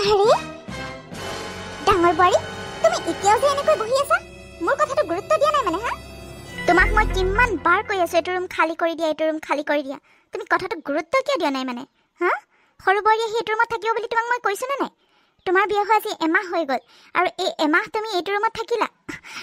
আৰে ডাঙৰ বৰী তুমি এতিয়াও যে এনেকৈ বহি আছা মোৰ কথাটো গুৰুত্ব দিয়া নাই মানে হা তোমাক মই কিমান বাৰ কৈ আছো এইটো ৰুম খালি কৰি দিয়া এইটো ৰুম খালি কৰি দিয়া তুমি কথাটো গুৰুত্ব কিয় দিয়া নাই মানে হা সৰু বৰী আহি এইটো ৰুমত থাকিব বুলি তোমাক মই কৈছো নে নাই তোমাৰ বিয়া হোৱা আজি এমাহ হৈ গ'ল আৰু এই এমাহ তুমি এইটো ৰুমত থাকিলা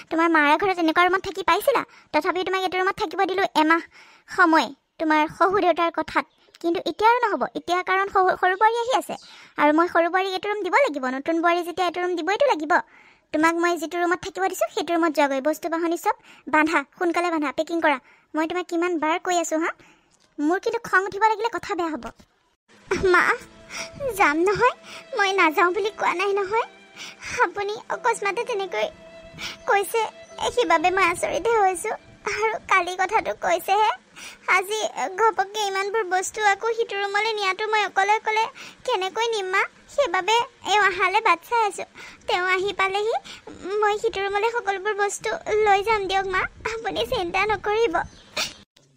তোমাৰ মাৰ ঘৰত এনেকুৱা ৰুমত থাকি পাইছিলা তথাপি তোমাক এইটো ৰুমত থাকিব দিলো এমাহ সময় তোমাৰ শহু দেউতাৰ কথাত কিন্তু এতিয়া আৰু নহ'ব এতিয়া কাৰণ সৰু বোৱাৰী আহি আছে আৰু মই সৰু বোৱাৰীক এইটো ৰুম দিব লাগিব নতুন বোৱাৰী যেতিয়া এইটো ৰুম দিবইতো লাগিব তোমাক মই যিটো ৰুমত থাকিব দিছোঁ সেইটো ৰুমত যোৱাগৈ বস্তু বাহনি চব বান্ধা সোনকালে বান্ধা পেকিং কৰা মই তোমাক কিমান বাৰ কৈ আছোঁ হা মোৰ কিন্তু খং উঠিব লাগিলে কথা বেয়া হ'ব মা যাম নহয় মই নাযাওঁ বুলি কোৱা নাই নহয় আপুনি অকস্মাতে তেনেকৈ কৈছে সেইবাবে মই আচৰিতহে হৈছোঁ আৰু কালি কথাটো কৈছেহে আজি ঘপককৈ ইমানবোৰ বস্তু আকৌ সিটো ৰুমলৈ নিয়াটো মই অকলে কেনেকৈ নিম মা সেইবাবে এওঁ অহালৈ বাট চাই আছোঁ তেওঁ আহি পালেহি মই সিটো ৰুমলৈ সকলোবোৰ বস্তু লৈ যাম দিয়ক মা আপুনি চিন্তা নকৰিব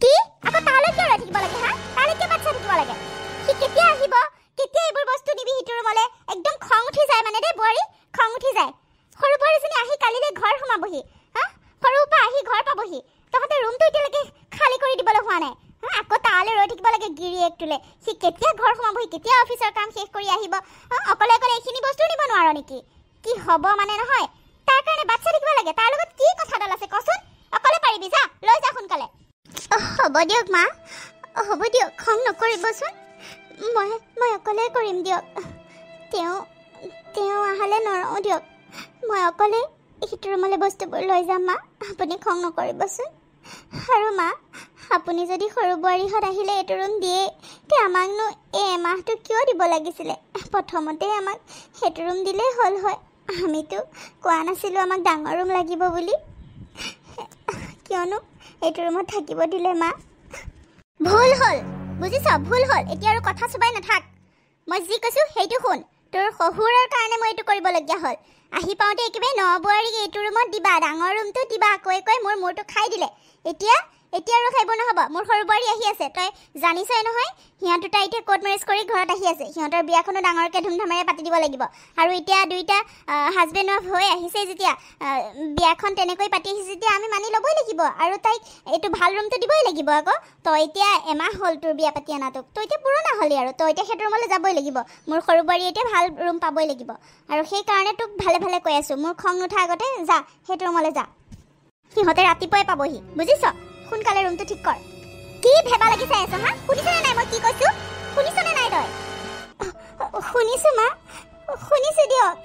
কি আকৌ তালৈ কিয় ৰৈ থাকিব লাগে হা তালৈ কিয় বাট চাই থাকিব লাগে সি কেতিয়া আহিব কেতিয়া এইবোৰ বস্তু নিবি সিটো ৰুমলৈ একদম খং উঠি যায় মানে দেই বোৱাৰী খং উঠি যায় সৰু বোৱাৰীজনী আহি কালিলৈ ঘৰ সোমাবহি হা সৰুৰ পৰা আহি ঘৰ পাবহি তহঁতে ৰুমটো এতিয়ালৈকে খালী কৰি দিবলৈ হোৱা নাই আকৌ তালৈ ৰৈ থাকিব লাগে গিৰিয়েকটোলে সি কেতিয়া ঘৰ সোমাবহি কেতিয়া অফিচৰ কাম শেষ কৰি আহিব অকলে এইখিনি বস্তু নিব নোৱাৰ নেকি কি হ'ব মানে নহয় তাৰ কাৰণে বাচ্চা থাকিব লাগে তাৰ লগত কি কথাডাল আছে কচোন অকলে পাৰিবি যা লৈ যা সোনকালে হ'ব দিয়ক মা হ'ব দিয়ক খং নকৰিবচোন মই অকলে কৰিম দিয়ক তেওঁ আহালে নৰওঁ দিয়ক মই অকলে সিটো ৰুমলৈ বস্তুবোৰ লৈ যাম মা আপুনি খং নকৰিবচোন আৰু মা আপুনি যদি সৰু বোৱাৰীহঁত আহিলে এইটো ৰুম দিয়ে তে আমাকনো এই এমাহটো কিয় দিব লাগিছিলে প্ৰথমতে আমাক সেইটো ৰুম দিলেই হ'ল হয় আমিতো কোৱা নাছিলোঁ আমাক ডাঙৰ ৰুম লাগিব বুলি কিয়নো এইটো ৰুমত থাকিব দিলে মা ভুল হ'ল বুজিছ ভুল হ'ল এতিয়া আৰু কথা চবাই নাথাক মই যি কৈছোঁ সেইটো শুন তোৰ শহুৰৰ কাৰণে মই এইটো কৰিবলগীয়া হ'ল আহি পাওঁতে একেবাৰে ন বোৱাৰীক এইটো ৰুমত দিবা ডাঙৰ ৰুমটো দিবা কৈ মোৰ মূৰটো খাই দিলে এতিয়া আৰু খাইব নহ'ব মোৰ সৰু বোৱাৰী আহি আছে তই জানিছই নহয় সিহঁত দুটা এতিয়া কোৰ্ট মেৰেজ কৰি ঘৰত আহি আছে সিহঁতৰ বিয়াখনো ডাঙৰকৈ ধুমধামেৰে পাতি দিব লাগিব আৰু এতিয়া দুইটা হাজবেণ্ড ৱাইফ হৈ আহিছে যেতিয়া বিয়াখন তেনেকৈ পাতি আহিছে যেতিয়া আমি মানি ল'বই লাগিব আৰু তাইক এইটো ভাল ৰুমটো দিবই লাগিব আকৌ তই এতিয়া এমাহ হ'ল তোৰ বিয়া পাতি অনাটোক তই এতিয়া পুৰণা হ'লি আৰু তই এতিয়া সেইটো ৰুমলৈ যাবই লাগিব মোৰ সৰু বোৱাৰী এতিয়া ভাল ৰুম পাবই লাগিব আৰু সেইকাৰণে তোক ভালে কৈ আছোঁ মোৰ খং নুঠা আগতে যা সেইটো ৰুমলৈ যা সিহঁতে ৰাতিপুৱাই পাবহি বুজিছ সোনকালে ৰুমটো ঠিক কৰ কি ভেবা লাগি চাই আছ হা শুনিছনে নাই মই কি কৈছোঁ শুনিছনে নাই তই শুনিছোঁ মা শুনিছোঁ দিয়ক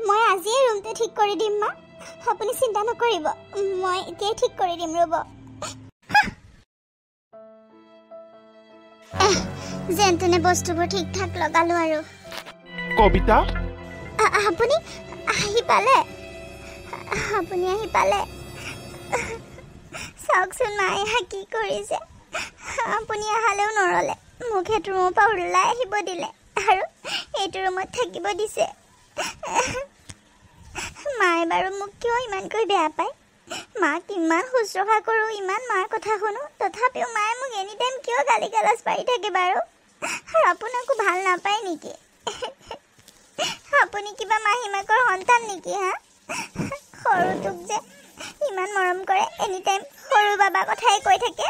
মই আজিয়ে ৰুমটো ঠিক কৰি দিম মা আপুনি চিন্তা নকৰিব মই এতিয়াই ঠিক কৰি দিম ৰ'ব যেন তেনে বস্তুবোৰ ঠিক ঠাক লগালোঁ আৰু কবিতা আপুনি আহি পালে চাওকচোন মায়ে কি কৰিছে আপুনি আহালেও নৰলে মোক সেইটো ৰুমৰ পৰা ওলাই আহিব দিলে আৰু এইটো ৰুমত থাকিব দিছে মায়ে বাৰু মোক কিয় ইমানকৈ বেয়া পায় মাক ইমান শুশ্ৰূষা কৰোঁ ইমান মাৰ কথা শুনো তথাপিও মায়ে মোক এনি টাইম কিয় গালি গালাজ পাৰি থাকে বাৰু আৰু আপোনাকো ভাল নাপায় নেকি আপুনি কিবা মাহীমাকৰ সন্তান নেকি হা সৰুটোক যে ইমান মৰম কৰে এনি টাইম সৰু বাবা কথাই কৈ থাকে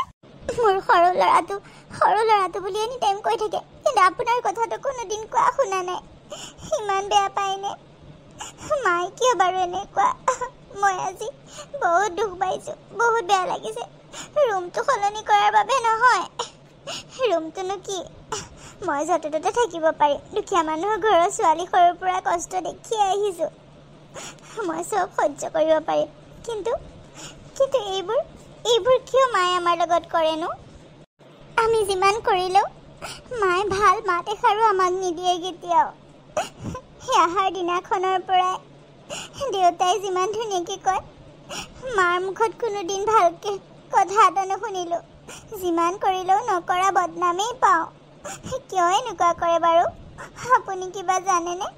মোৰ সৰু ল'ৰাটো বুলি এনি টাইম কৈ থাকে কিন্তু আপোনাৰ কথাটো কোনোদিন কোৱা শুনা নাই ইমান বেয়া পায়নে মায়ে কিয় বাৰু এনেকুৱা মই আজি বহুত দুখ পাইছোঁ বহুত বেয়া লাগিছে ৰুমটো সলনি কৰাৰ বাবে নহয় ৰুমটোনো কি মই য'তে ত'তে থাকিব পাৰিম দুখীয়া মানুহৰ ঘৰৰ ছোৱালী সৰুৰ পৰা কষ্ট দেখি আহিছোঁ মই চব সহ্য কৰিব পাৰিম কিন্তু এইবোৰ কিয় মায়ে আমাৰ লগত কৰেনো আমি যিমান কৰিলেও মায়ে ভাল মাত এষাৰো আমাক নিদিয়ে কেতিয়াও সেই আহাৰ দিনাখনৰ পৰাই দেউতাই যিমান ধুনীয়াকৈ কয় মাৰ মুখত কোনোদিন ভালকৈ কথা এটা নুশুনিলোঁ যিমান কৰিলেও নকৰা বদনামেই পাওঁ কিয় এনেকুৱা কৰে বাৰু আপুনি কিবা জানেনে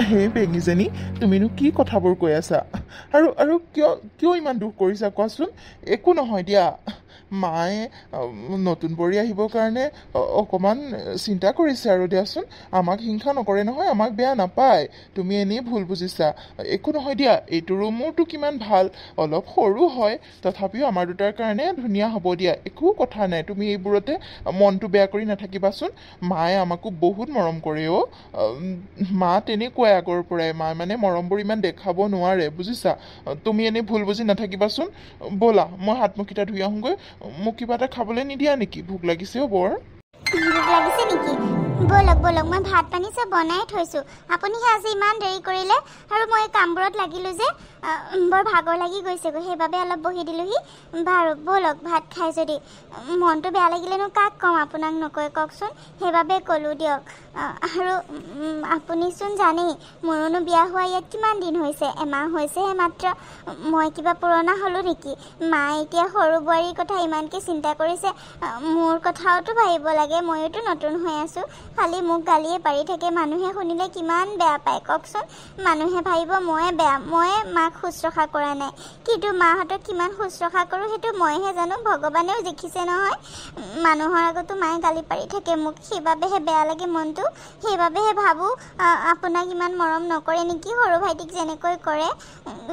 হে বেঙিজনী তুমিনো কি কথাবোৰ কৈ আছা আৰু কিয় ইমান দুখ কৰিছা কোৱাচোন একো নহয় দিয়া মায়ে নতুন বোৱাৰী আহিবৰ কাৰণে অকণমান চিন্তা কৰিছে আৰু দিয়াচোন। আমাক হিংসা নকৰে নহয়, আমাক বেয়া নাপায়। তুমি এনেই ভুল বুজিছা। একো নহয় দিয়া, এইটো ৰুমোতো কিমান ভাল, অলপ সৰু হয়, তথাপিও আমাৰ দুটাৰ কাৰণে ধুনীয়া হ'ব দিয়া, একো কথা নাই। তুমি এইবোৰতে মনটো বেয়া কৰি নাথাকিবাচোন। মায়ে আমাকো বহুত মৰম কৰে অ'। মা তেনেকুৱাই আগৰ পৰাই, মায়ে মানে মৰমবোৰ ইমান দেখাব নোৱাৰে বুজিছা। তুমি এনেই ভুল বুজি নাথাকিবাচোন। ব'লা মই হাত মুখকেইটা ধুই আহোঁগৈ। মোক কিবা এটা খাবলৈ নিদিয়া নেকি? ভোক লাগিছেও বৰ। ভোক লাগিছে নেকি? ব'লক ব'লক, মই ভাত পানী চব বনাই থৈছোঁ। আপুনিহে আজি ইমান দেৰি কৰিলে, আৰু মই কামবোৰত লাগিলোঁ যে বৰ ভাগৰ লাগি গৈছেগৈ, সেইবাবে অলপ বহি দিলোঁহি। বাৰু ব'লক, ভাত খাই যদি। মনটো বেয়া লাগিলেনো কাক ক'ম, আপোনাক নকৈ কওকচোন, সেইবাবে ক'লোঁ দিয়ক। আৰু আপুনিচোন জানেই মোৰোনো বিয়া হোৱা ইয়াত কিমান দিন হৈছে, এমাহ হৈছেহে মাত্ৰ। মই কিবা পুৰণা হ'লোঁ নেকি? মায়ে এতিয়া সৰু বোৱাৰীৰ কথা ইমানকৈ চিন্তা কৰিছে, মোৰ কথাওতো ভাবিব লাগে। ময়োতো নতুন হৈ আছোঁ, খালি মোক গালিয়ে পাৰি থাকে। মানুহে শুনিলে কিমান বেয়া পায় কওকচোন। মানুহে ভাবিব ময়ে বেয়া, ময়ে মাক শুশ্ৰূষা কৰা নাই। কিন্তু মাহঁতক কিমান শুশ্ৰূষা কৰোঁ সেইটো মইহে জানো, ভগৱানেও দেখিছে নহয়। মানুহৰ আগতো মায়ে গালি পাৰি থাকে মোক, সেইবাবেহে বেয়া লাগে মনটো। সেইবাবেহে ভাবোঁ আপোনাক ইমান মৰম নকৰে নেকি, সৰু ভাইটিক যেনেকৈ কৰে।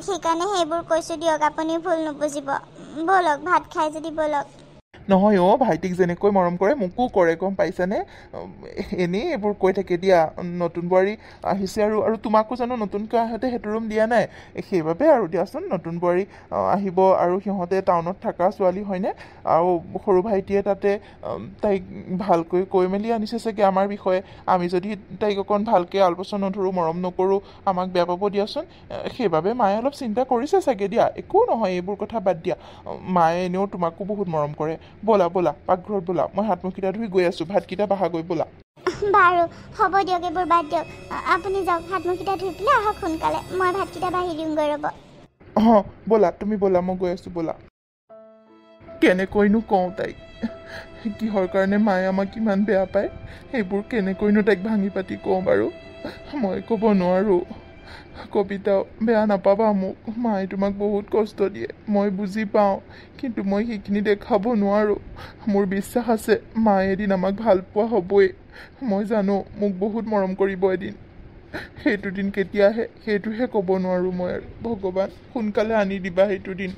সেইকাৰণে সেইবোৰ কৈছোঁ দিয়ক, আপুনি ভুল নুবুজিব। ব'লক, ভাত খাই যদি ব'লক। নহয় অ', ভাইটিক যেনেকৈ মৰম কৰে মোকো কৰে, গম পাইছানে? এনেই এইবোৰ কৈ থাকে দিয়া। নতুন বোৱাৰী আহিছে আৰু তোমাকো জানো নতুনকৈ আহোঁতে সেইটো ৰুম দিয়া নাই, সেইবাবে আৰু দিয়াচোন। নতুন বোৱাৰী আহিব আৰু সিহঁতে টাউনত থকা ছোৱালী হয়নে, আৰু সৰু ভাইটিয়ে তাতে তাইক ভালকৈ কৈ মেলি আনিছে চাগে আমাৰ বিষয়ে। আমি যদি তাইক অকণ ভালকৈ আলপৈচান নধৰোঁ, মৰম নকৰোঁ, আমাক বেয়া পাব দিয়াচোন। সেইবাবে মায়ে অলপ চিন্তা কৰিছে চাগে দিয়া। একো নহয়, এইবোৰ কথা বাদ দিয়া। মায়ে এনেও তোমাকো বহুত মৰম কৰে। ব'লা ব'লা, পাকঘৰত ব'লা, মই হাত মুখকেইটা ধুই গৈ আছোঁ, ভাতকেইটা বাহাগৈ ব'লা। বাৰু হ'ব দিয়ক, এইবোৰ বাদ দিয়ক। আপুনি যাওক, হাত মুখকেইটা ধুই পেলাই আহক সোনকালে, মই ভাতকেইটা বাঢ়ি দিওঁগৈ ৰ'ব। অঁ ব'লা, তুমি ব'লা, মই গৈ আছোঁ ব'লা। কেনেকৈনো কওঁ তাইক, কিহৰ কাৰণে মায়ে আমাক ইমান বেয়া পায়, সেইবোৰ কেনেকৈনো তাইক ভাঙি পাতি কওঁ বাৰু। মই ক'ব নোৱাৰোঁ। কবিতা, বেয়া নাপাবা মোক, মায়ে তোমাক বহুত কষ্ট দিয়ে, মই বুজি পাওঁ। কিন্তু মই সেইখিনি দেখাব নোৱাৰোঁ। মোৰ বিশ্বাস আছে মায়ে এদিন আমাক ভাল পোৱা হ'বই। মই জানো মোক বহুত মৰম কৰিব এদিন। সেইটো দিন কেতিয়া আহে সেইটোহে ক'ব নোৱাৰোঁ মই। আৰু ভগৱান সোনকালে আনি দিবা সেইটো দিন।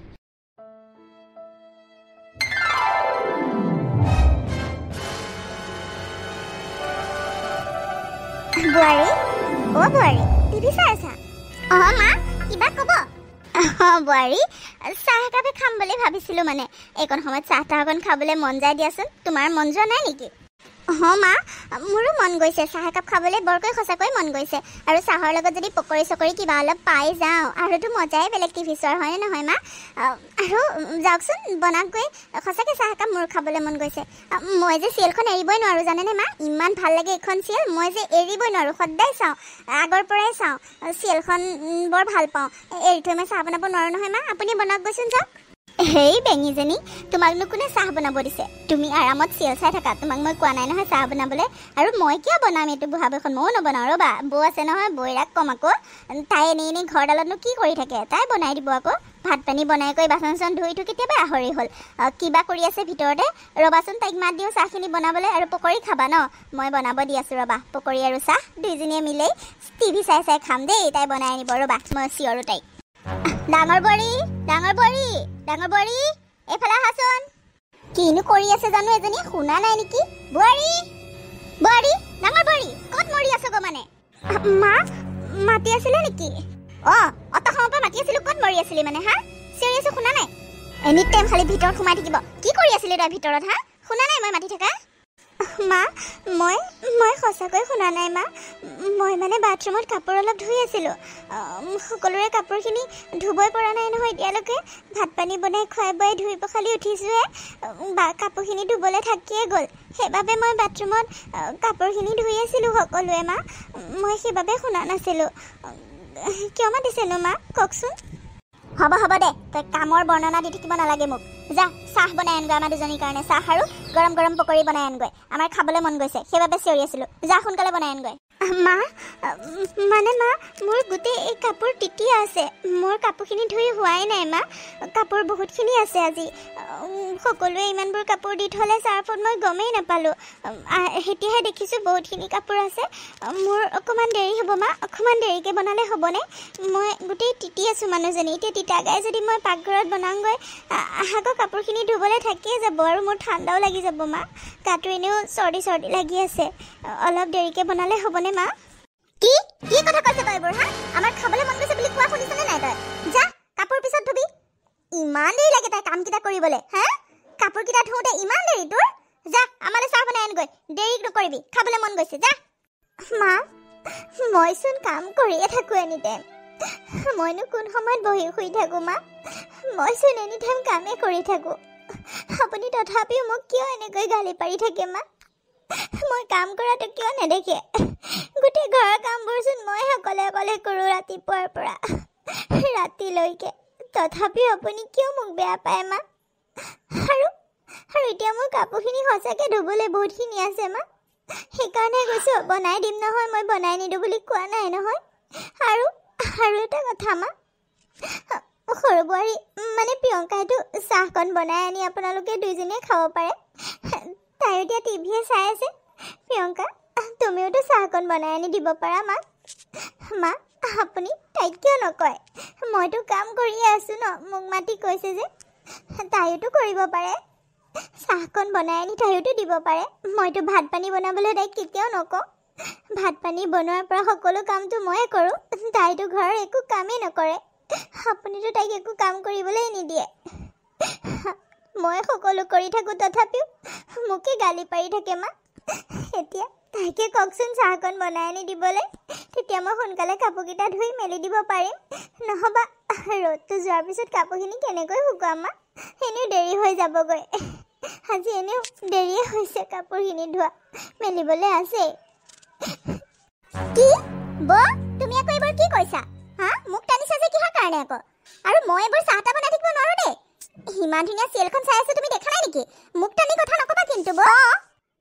বোৱাৰী, অ' বোৱাৰী, টিভি চাই আছা? অঁ মা, কিবা ক'ব? অঁ বোৱাৰী, চাহ একাপে খাম বুলি ভাবিছিলোঁ। মানে এইকণ সময়ত চাহ তাহ অকণ খাবলৈ মন যায় দিয়াচোন। তোমাৰ মন যোৱা নাই নেকি? অঁ মা, মোৰো মন গৈছে, চাহ একাপ খাবলৈ বৰকৈ সঁচাকৈ মন গৈছে। আৰু চাহৰ লগত যদি পকৰি চকৰি কিবা অলপ পাই যাওঁ, আৰুতো মজাই বেলেগ টিভি চোৱাৰ, হয়নে নহয় মা? আৰু যাওকচোন বনাওক গৈ, সঁচাকৈ চাহ একাপ মোৰ খাবলৈ মন গৈছে। মই যে চিৰিয়েলখন এৰিবই নোৱাৰোঁ জানেনে মা, ইমান ভাল লাগে এইখন চিৰিয়েল, মই যে এৰিবই নোৱাৰোঁ, সদায় চাওঁ, আগৰ পৰাই চাওঁ। চিৰিয়েলখন বৰ ভাল পাওঁ। এৰি থৈ মই চাহ বনাব নোৱাৰোঁ নহয় মা, আপুনি বনাওক গৈচোন যাওক। হেই বেঙীজনী, তোমাকনো কোনে চাহ বনাব দিছে? তুমি আৰামত চিৰিয়েল চাই থাকা, তোমাক মই কোৱা নাই নহয় চাহ বনাবলৈ। আৰু মই কিয় বনাম এইটো বুঢ়া বয়সত, ময়ো নবনাওঁ ৰ'বা। বৌ আছে নহয়, বৌৰাক ক'ম আকৌ, তাই এনেই ঘৰডালতনো কি কৰি থাকে, তাই বনাই দিব আকৌ। ভাত পানী বনাই কৰি বাচন চাচন ধুই কেতিয়াবা আহৰি হ'ল, কিবা কৰি আছে ভিতৰতে। ৰ'বাচোন, তাইক মাত দিওঁ চাহখিনি বনাবলৈ। আৰু পকৰি খাবা ন? মই বনাব দি আছোঁ ৰ'বা, পকৰি আৰু চাহ দুইজনীয়ে মিলেই টিভি চাই চাই খাম দেই। তাই বনাই আনিব ৰ'বা, মই চিঞৰোঁ তাইক। ডাঙৰ বোৱাৰী, ডাঙৰ বোৱাৰী, ডাঙৰ বোৱাৰী, এইফালে আহাচোন। কিনো কৰি আছে জানো এজনী, শুনা নাই নেকি? বোৱাৰী, বোৱাৰী, ডাঙৰ বোৱাৰী, ক'ত মৰি আছ গো? মানে মা মাতি আছিলে নেকি? অঁ, অত সময়ৰ পৰা মাতি আছিলোঁ, ক'ত মৰি আছিলি মানে? হা, চিঞৰি আছোঁ শুনা নাই? এনি টাইম খালি ভিতৰত সোমাই থাকিব। কি কৰি আছিলি তই ভিতৰত? হা, শুনা নাই মই মাতি থকা? মা, মই সঁচাকৈ শুনা নাই মা। মই মানে বাথৰুমত কাপোৰ অলপ ধুই আছিলোঁ। সকলোৰে কাপোৰখিনি ধুবই পৰা নাই নহয় এতিয়ালৈকে। ভাত পানী বনাই খুৱাই বুৱাই ধুই পখালি উঠিছোঁহে, কাপোৰখিনি ধুবলৈ থাকিয়ে গ'ল। সেইবাবে মই বাথৰুমত কাপোৰখিনি ধুই আছিলোঁ সকলোৱে মা। মই সেইবাবে শুনা নাছিলোঁ। কিয় মাতিছেনো মা, কওকচোন? হ'ব হ'ব দে, তই কামৰ বৰ্ণনা দি থাকিব নালাগে মোক। যা চাহ বনাই আনগৈ আমাৰ দুজনীৰ কাৰণে, চাহ আৰু গৰম গৰম পকৰি বনাই আনগৈ। আমাৰ খাবলৈ মন গৈছে, সেইবাবে চিঞৰি আছিলোঁ। যা সোনকালে বনাই আনগৈ। মা মানে মা মোৰ গোটেই এই কাপোৰ তিতি আছে মোৰ কাপোৰখিনি ধুই হোৱাই নাই মা কাপোৰ বহুতখিনি আছে আজি সকলোৱে ইমানবোৰ কাপোৰ দি থ'লে চাৰ্ফত মই গমেই নাপালোঁ এতিয়াহে দেখিছোঁ বহুতখিনি কাপোৰ আছে মোৰ অকণমান দেৰি হ'ব মা অকণমান দেৰিকৈ বনালে হ'বনে মই গোটেই তিতি আছোঁ মানুহজনী এতিয়া তিতা গাই যদি মই পাকঘৰত বনাওঁগৈ আকৌ কাপোৰখিনি ধুবলৈ থাকিয়ে যাব আৰু মোৰ ঠাণ্ডাও লাগি যাব মা গাটো এনেও চৰ্দি লাগি আছে অলপ দেৰিকৈ বনালে হ'বনে মা কি কি কথা কৈছে তই এইবোৰ হা আমাৰ খাবলৈ মন গৈছে বুলি কোৱা শুনিছনে নাই তই যা কাপোৰ পিছত ধুবি ইমান দেৰি লাগে তাই কামকেইটা কৰিবলৈ হা কাপোৰকেইটা ধুওঁতে ইমান দেৰি তোৰ যা আমালৈ চাহ বনাই আনগৈ দেৰি নকৰিবি খাবলৈ মন গৈছে যা মা মইচোন কাম কৰিয়ে থাকোঁ এনিটাইম মইনো কোন সময়ত বহি শুই থাকোঁ মা মইচোন এনিটাইম কামেই কৰি থাকোঁ আপুনি তথাপিও মোক কিয় এনেকৈ গালি পাৰি থাকে মা মই কাম কৰাটো কিয় নেদেখে গোটেই ঘৰৰ কামবোৰচোন মই অকলে কৰোঁ ৰাতিপুৱাৰ পৰা ৰাতিলৈকে তথাপিও আপুনি কিয় মোক বেয়া পায় মা আৰু এতিয়া মোৰ কাপোৰখিনি সঁচাকৈ ধুবলৈ বহুতখিনি আছে মা সেইকাৰণে কৈছোঁ বনাই দিম নহয় মই বনাই নিদিওঁ বুলি কোৱা নাই নহয় আৰু এটা কথা মা সৰু বোৱাৰী মানে প্ৰিয়ংকাইতো চাহকণ বনাই আনি আপোনালোকে দুইজনীয়ে খাব পাৰে তাই এতিয়া টিভিয়ে চাই আছে প্ৰিয়ংকা তুমিওতো চাহকণ বনাই আনি দিব পাৰা মা আপুনি তাইক কিয় নকয় মইতো কাম কৰিয়ে আছোঁ ন মোক মাতি কৈছে যে তাইওতো কৰিব পাৰে চাহকণ বনাই আনি তাইওতো দিব পাৰে মইতো ভাত পানী বনাবলৈ তাইক কেতিয়াও নকওঁ ভাত পানী বনোৱাৰ পৰা সকলো কামটো ময়ে কৰোঁ তাইতো ঘৰৰ একো কামেই নকৰে আপুনিতো তাইক একো কাম কৰিবলৈ নিদিয়ে মই সকলো কৰি থাকোঁ তথাপিও মোকে গালি পাৰি থাকে মা এতিয়া তাইকে কওকচোন চাহকণ বনাই আনি দিবলৈ তেতিয়া মই সোনকালে কাপোৰকেইটা ধুই মেলি দিব পাৰিম নহ'বা ৰ'দটো যোৱাৰ পিছত কাপোৰখিনি কেনেকৈ শুকুৱাম মা এনেও দেৰি হৈ যাবগৈ আজি এনেও দেৰিয়ে হৈছে কাপোৰখিনি ধোৱা মেলিবলৈ আছে কি তুমি আকৌ এইবাৰ কি কৈছা হা মোক টানিছা যে কিহৰ কাৰণে আকৌ আৰু মই এইবাৰ চাহ তাহ বনাই থাকিব নোৱাৰোঁ দেই ইমান ধুনীয়া চিৰিয়েলখন চাই আছো তুমি দেখা নাই নেকি মোক টানি কথা নকবা কিন্তু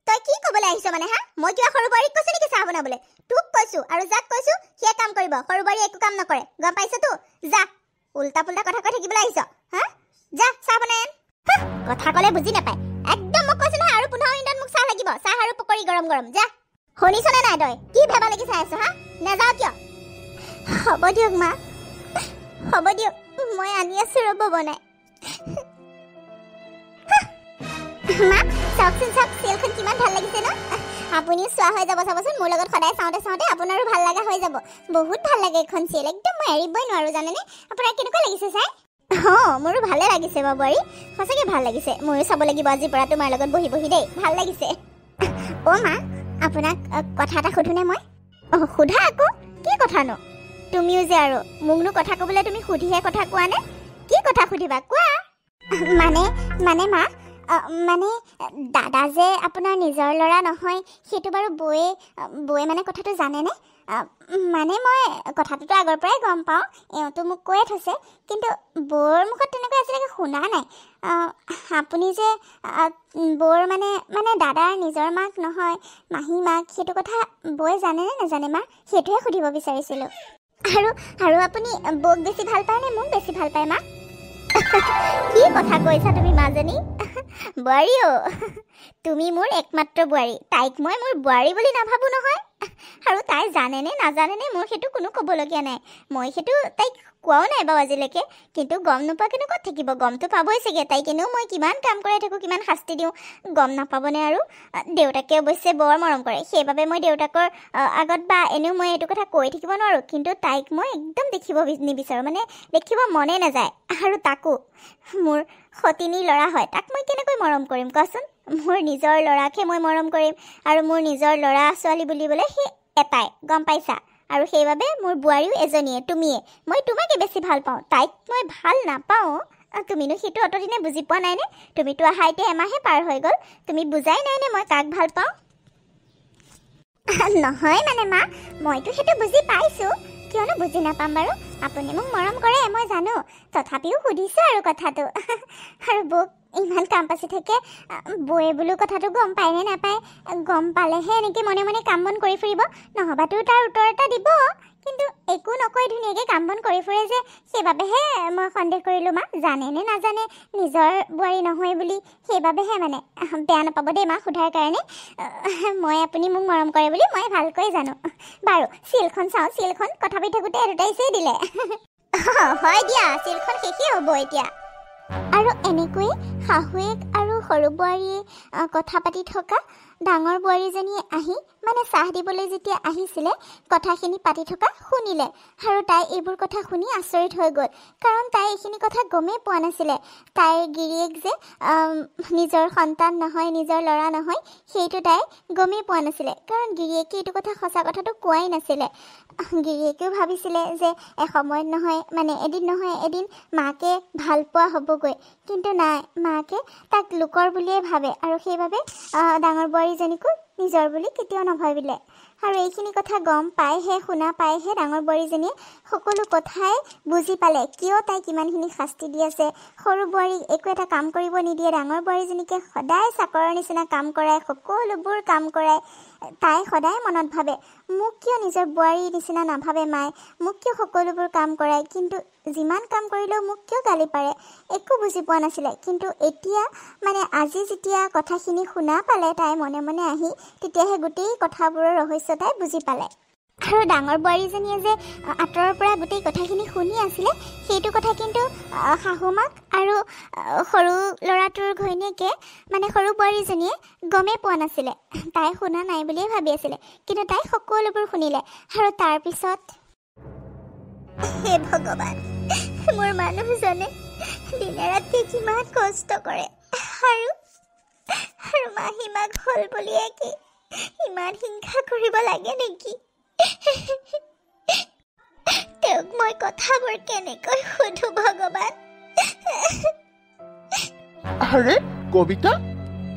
তই কি ক'বলৈ আহিছ মানে হা মই কিবা সৰু বোৱাৰীক কৈছো নেকি চাহ বনাবলৈ তোক কৈছো আৰু যাক কৈছো সিয়ে কাম কৰিব সৰু বোৱাৰী একো কাম নকৰে গম পাইছতো যা উল্টা পুল্টা কথা কৈ থাকিবলৈ আহিছ হা যা চাহ বনাই আন কথা ক'লে বুজি নাপায় একদম মোক কৈছো নহয় আৰু 15 মিনিটত মোক চাহ লাগিব চাহ আৰু পকৰি গৰম যা শুনিছনে নাই তই কি ভেবা লাগি চাই আছ হা নাযাওঁ কিয় হ'ব দিয়ক মা হ'ব দিয়ক মই আনি আছো ৰ'ব বনাই মা চাওকচোন চাওক চিৰিয়েলখন কিমান ভাল লাগিছে ন আপুনিও চোৱা হৈ যাব চাবচোন মোৰ লগত সদায় চাওঁতে আপোনাৰো ভাল লগা হৈ যাব বহুত ভাল লাগে এইখন চিৰিয়েল একদম মই এৰিবই নোৱাৰোঁ জানেনে আপোনাৰ কেনেকুৱা লাগিছে চাই মোৰো ভালে লাগিছে বাৰু বোৱাৰী সঁচাকৈ ভাল লাগিছে ময়ো চাব লাগিব আজিৰ পৰা তোমাৰ লগত বহি দেই ভাল লাগিছে মা আপোনাক কথা এটা সোধোনে মই সোধা আকৌ কি কথানো তুমিও যে আৰু মোকনো কথা ক'বলৈ তুমি সুধিহে কথা কোৱা নে কি কথা সুধিবা কোৱা মানে মা মানে দাদা যে আপোনাৰ নিজৰ ল'ৰা নহয় সেইটো বাৰু বৌয়ে মানে কথাটো জানেনে মানে মই কথাটোতো আগৰ পৰাই গম পাওঁ এওঁতো মোক কৈয়ে থৈছে কিন্তু বৌৰ মুখত তেনেকৈ আজিলৈকে শুনা নাই আপুনি যে বৌৰ মানে দাদাৰ নিজৰ মাক নহয় মাহী মাক সেইটো কথা বৌয়ে জানেনে নাজানে মা সেইটোৱে সুধিব বিচাৰিছিলোঁ আৰু আপুনি বৌক বেছি ভাল পায় নে মোক বেছি ভাল পায় মা কি কথা কৈছা তুমি মাজনী বোৱাৰী তুমি মোৰ একমাত্ৰ বোৱাৰী তাইক মই মোৰ বোৱাৰী বুলি নাভাবোঁ নহয় আৰু তাই জানেনে নাজানেনে মোৰ সেইটো কোনো ক'বলগীয়া নাই মই সেইটো তাইক কোৱাও নাই বাৰু আজিলৈকে কিন্তু গম নোপোৱাকেনো ক'ত থাকিব গমটো পাবই চাগে তাইক এনেও মই কিমান কাম কৰাই থাকোঁ কিমান শাস্তি দিওঁ গম নাপাবনে আৰু দেউতাকে অৱশ্যে বৰ মৰম কৰে সেইবাবে মই দেউতাকৰ আগত বা এনেও মই এইটো কথা কৈ থাকিব নোৱাৰোঁ কিন্তু তাইক মই একদম দেখিব নিবিচাৰোঁ মানে দেখিব মনে নাযায় আৰু তাকো মোৰ সতিনী ল'ৰা হয় তাক মই কেনেকৈ মৰম কৰিম কোৱাচোন মোৰ নিজৰ ল'ৰাকহে মই মৰম কৰিম আৰু মোৰ নিজৰ ল'ৰা ছোৱালী বুলিবলৈ সেই এটাই গম পাইছা আৰু সেইবাবে মোৰ বোৱাৰীও এজনীয়ে তুমিয়ে মই তোমাকে বেছি ভাল পাওঁ তাইক মই ভাল নাপাওঁ তুমিনো সেইটো অতদিনে বুজি পোৱা নাইনে তুমিতো অহা এতিয়া এমাহে পাৰ হৈ গ'ল তুমি বুজাই নাইনে মই কাক ভাল পাওঁ নহয় মানে মা মইতো সেইটো বুজি পাইছোঁ কিয়নো বুজি নাপাম বাৰু আপুনি মোক মৰম কৰে মই জানো তথাপিও সুধিছোঁ আৰু কথাটো আৰু বৌক ইমান কাম পাচি থাকে বৌয়ে বোলো কথাটো গম পায় নে নাপায় গম পালেহে এনেকৈ মনে মনে কাম বন কৰি ফুৰিব নহবাতো তাৰ উত্তৰ এটা দিব কিন্তু একো নকয় ধুনীয়াকৈ কাম বন কৰি ফুৰে যে সেইবাবেহে মই সন্দেহ কৰিলোঁ মা জানে নে নাজানে নিজৰ বোৱাৰী নহয় বুলি সেইবাবেহে মানে বেয়া নাপাব দেই মা সোধাৰ কাৰণে মই আপুনি মোক মৰম কৰে বুলি মই ভালকৈ জানো বাৰু চিলখন চাওঁ চিলখন কথা পাতি থাকোঁতে এডভাৰটাইজেই দিলে হয় দিয়া চিলখন শেষেই হ'ব এতিয়া আৰু এনেকৈ শাহুৱেক আৰু সৰু বোৱাৰীয়ে কথা পাতি থকা ডাঙৰ বোৱাৰীজনীয়ে আহি মানে চাহ দিবলৈ যেতিয়া আহিছিলে কথাখিনি পাতি থকা শুনিলে আৰু তাই এইবোৰ কথা শুনি আচৰিত হৈ গ'ল কাৰণ তাই এইখিনি কথা গমেই পোৱা নাছিলে তাইৰ গিৰিয়েক যে নিজৰ সন্তান নহয় নিজৰ ল'ৰা নহয় সেইটো তাই গমেই পোৱা নাছিলে কাৰণ গিৰিয়েকে এইটো কথা সঁচা কথাটো কোৱাই নাছিলে গিৰিয়েকেও ভাবিছিলে যে এসময়ত নহয় মানে এদিন নহয় এদিন মাকে ভাল পোৱা হ'বগৈ কিন্তু নাই মাকে তাক লোকৰ বুলিয়ে ভাবে আৰু সেইবাবে ডাঙৰ বোৱাৰীজনীকো নিজৰ বুলি কেতিয়াও নাভাবিলে আৰু এইখিনি কথা গম পাইহে শুনা পাইহে ডাঙৰ বোৱাৰীজনীয়ে সকলো কথাই বুজি পালে কিয় তাইক ইমানখিনি শাস্তি দি আছে সৰু বোৱাৰীক একো এটা কাম কৰিব নিদিয়ে ডাঙৰ বোৱাৰীজনীকে সদায় চাকৰৰ নিচিনা কাম কৰায় সকলোবোৰ কাম কৰায় তাই সদায় মনত ভাবে মোক কিয় নিজৰ বোৱাৰীৰ নিচিনা নাভাবে মায়ে মোক কিয় সকলোবোৰ কাম কৰায় কিন্তু যিমান কাম কৰিলেও মোক কিয় গালি পাৰে একো বুজি পোৱা নাছিলে কিন্তু এতিয়া মানে আজি যেতিয়া কথাখিনি শুনা পালে তাই মনে মনে আহি তেতিয়াহে গোটেই কথাবোৰৰ ৰহস্য তাই বুজি পালে আৰু ডাঙৰ বোৱাৰীজনীয়ে যে আঁতৰৰ পৰা গোটেই কথাখিনি শুনি আছিলে সেইটো কথা কিন্তু শাহুমাক আৰু সৰু ল'ৰাটোৰ ঘৈণীয়েকে মানে সৰু বোৱাৰীজনীয়ে গমেই পোৱা নাছিলে তাই শুনা নাই বুলিয়ে ভাবি আছিলে কিন্তু তাই সকলোবোৰ শুনিলে আৰু তাৰপিছত হে ভগৱান মোৰ মানুহজনে দিনে ৰাতি কিমান কষ্ট কৰে আৰু মাহীমাক হ'ল বুলিয়ে কি ইমান হিংসা কৰিব লাগে নেকি তেওঁক মই কথাবোৰ কেনেকৈ সুধো ভগৱান আৰে কবিতা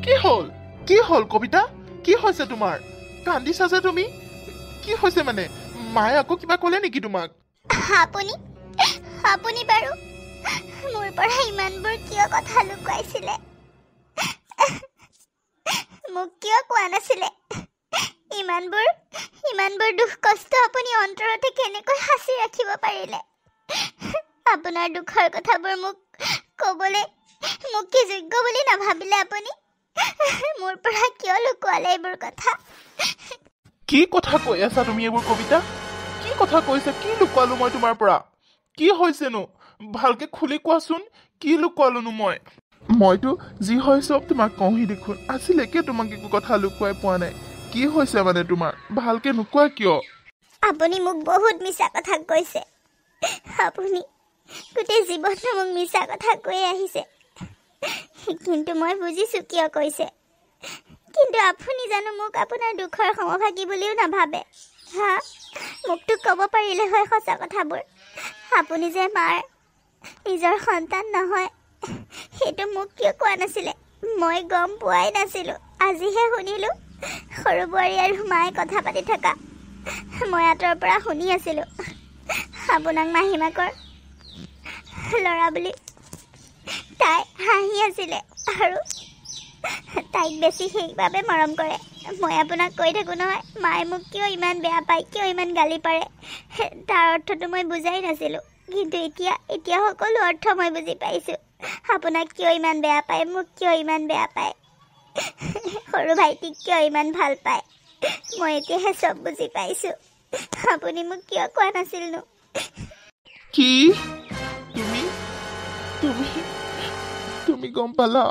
কি হ'ল কবিতা কি হৈছে তোমাৰ কান্দিছা যে তুমি কি হৈছে মানে মায়ে আকৌ কিবা ক'লে নেকি তোমাক আপুনি বাৰু মোৰ পৰা ইমানবোৰ কিয় কথা লুকুৱাইছিলে মোক কিয় কোৱা নাছিলে ইমানবোৰ দুখ কষ্ট আপুনি অন্তৰতে কেনেকৈ সাঁচি ৰাখিব পাৰিলে আপোনাৰ দুখৰ কথাবোৰ মোক ক'বলৈ মোক কি যোগ্য বুলি নাভাবিলে আপুনি মোৰ পৰা কিয় লুকুৱালে এইবোৰ কথা কি কথা কৈ আছা তুমি এইবোৰ কবিতা কি কথা কৈছা কি লুকুৱালো মই তোমাৰ পৰা কি হৈছেনো ভালকে খুলি কোৱাচোন কি লুকুৱালোনো মইতো যি হয় চব তোমাক কওঁহি দেখোন আজিলৈকে তোমাক একো কথা লুকুৱাই পোৱা নাই কি হৈছে মানে তোমাৰ ভালকে নোকোৱা কিয় আপুনি মোক বহুত মিছা কথা কৈছে আপুনি গোটেই জীৱনটো মোক মিছা কথা কৈ আহিছে কিন্তু মই বুজিছোঁ কিয় কৈছে কিন্তু আপুনি জানো মোক আপোনাৰ দুখৰ সমভাগী বুলিও নাভাবে হা মোকতো ক'ব পাৰিলে হয় সঁচা কথাবোৰ আপুনি যে মাৰ নিজৰ সন্তান নহয় সেইটো মোক কিয় কোৱা নাছিলে মই গম পোৱাই নাছিলোঁ আজিহে শুনিলোঁ সৰু বোৱাৰী আৰু মায়ে কথা পাতি থকা মই আঁতৰৰ পৰা শুনি আছিলোঁ আপোনাক মাহীমাকৰ ল'ৰা বুলি তাই হাঁহি আছিলে আৰু তাইক বেছি সেইবাবে মৰম কৰে মই আপোনাক কৈ থাকোঁ নহয় মায়ে মোক কিয় ইমান বেয়া পায় কিয় ইমান গালি পাৰে তাৰ অৰ্থটো মই বুজাই নাছিলোঁ কিন্তু এতিয়া সকলো অৰ্থ মই বুজি পাইছোঁ আপোনাক কিয় ইমান বেয়া পায় মোক কিয় ইমান বেয়া পায় সৰু ভাইটিক কিয় ইমান ভাল পায় মই এতিয়াহে চব বুজি পাইছোঁ আপুনি মোক কিয় কোৱা নাছিলনো কি তুমি গম পালা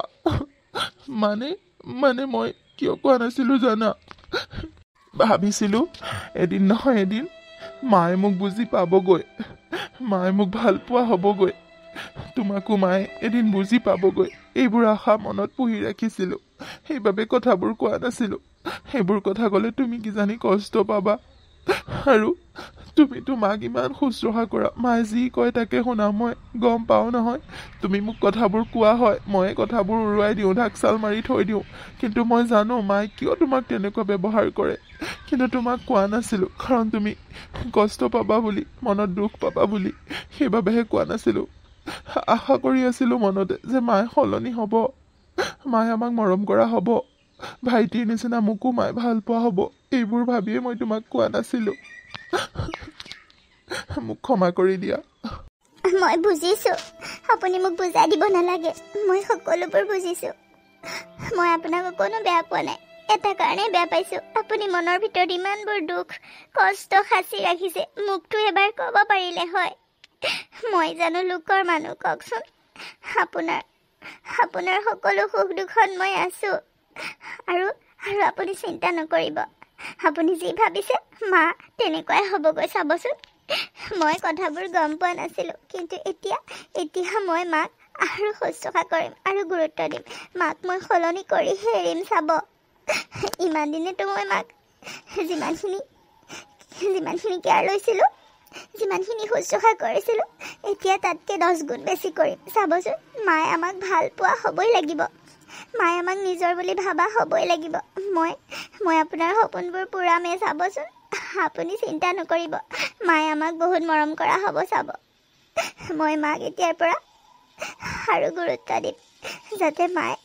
মানে মই কিয় কোৱা নাছিলোঁ জানা ভাবিছিলোঁ এদিন নহয় এদিন মায়ে মোক বুজি পাবগৈ মায়ে মোক ভাল পোৱা হ'বগৈ তোমাকো মায়ে এদিন বুজি পাবগৈ এইবোৰ আশা মনত পুহি ৰাখিছিলোঁ সেইবাবে কথাবোৰ কোৱা নাছিলোঁ সেইবোৰ কথা ক'লে তুমি কিজানি কষ্ট পাবা আৰু তুমিতো মাক ইমান শুশ্ৰূষা কৰা মায়ে যি কয় তাকে শুনা মই গম পাওঁ নহয় তুমি মোক কথাবোৰ কোৱা হয় মই কথাবোৰ উৰুৱাই দিওঁ ঢাকচাল মাৰি থৈ দিওঁ কিন্তু মই জানো মায়ে কিয় তোমাক তেনেকুৱা ব্যৱহাৰ কৰে কিন্তু তোমাক কোৱা নাছিলোঁ কাৰণ তুমি কষ্ট পাবা বুলি মনত দুখ পাবা বুলি সেইবাবেহে কোৱা নাছিলোঁ আশা কৰি আছিলোঁ মনতে যে মায়ে সলনি হ'ব, মায়ে আমাক মৰম কৰা হ'ব, ভাইটিৰ নিচিনা মোকো মায়ে ভাল পোৱা হ'ব। এইবোৰ ভাবিয়ে মই তোমাক কোৱা নাছিলোঁ। মোক ক্ষমা কৰি দিয়া। মই বুজিছোঁ, আপুনি মোক বুজাই দিব নালাগে। মই সকলোবোৰ বুজিছোঁ। মই আপোনাক অকণো বেয়া পোৱা নাই। এটা কাৰণেই বেয়া পাইছোঁ, আপুনি মনৰ ভিতৰত ইমানবোৰ দুখ কষ্ট সাঁচি ৰাখিছে। মোকতো এবাৰ ক'ব পাৰিলে হয়। মই জানো লোকৰ মানুহ, কওকচোন। আপোনাৰ সকলো সুখ দুখত মই আছোঁ। আৰু আপুনি চিন্তা নকৰিব। আপুনি যি ভাবিছে মা তেনেকুৱাই হ'বগৈ, চাবচোন। মই কথাবোৰ গম পোৱা নাছিলোঁ, কিন্তু এতিয়া মই মাক আৰু শুশ্ৰূষা কৰিম আৰু গুৰুত্ব দিম। মাক মই সলনি কৰিহে এৰিম, চাব। ইমান দিনেতো মই মাক যিমানখিনি কেয়াৰ লৈছিলোঁ, যিমানখিনি শুশ্ৰূষা কৰিছিলোঁ, এতিয়া তাতকৈ 10 গুণ বেছি কৰিম, চাবচোন। মায়ে আমাক ভাল পোৱা হ'বই লাগিব। মায়ে আমাক নিজৰ বুলি ভাবা হ'বই লাগিব। মই আপোনাৰ সপোনবোৰ পূৰামেই, চাবচোন। আপুনি চিন্তা নকৰিব। মায়ে আমাক বহুত মৰম কৰা হ'ব, চাব। মই মাক এতিয়াৰ পৰা আৰু গুৰুত্ব দিম, যাতে মায়ে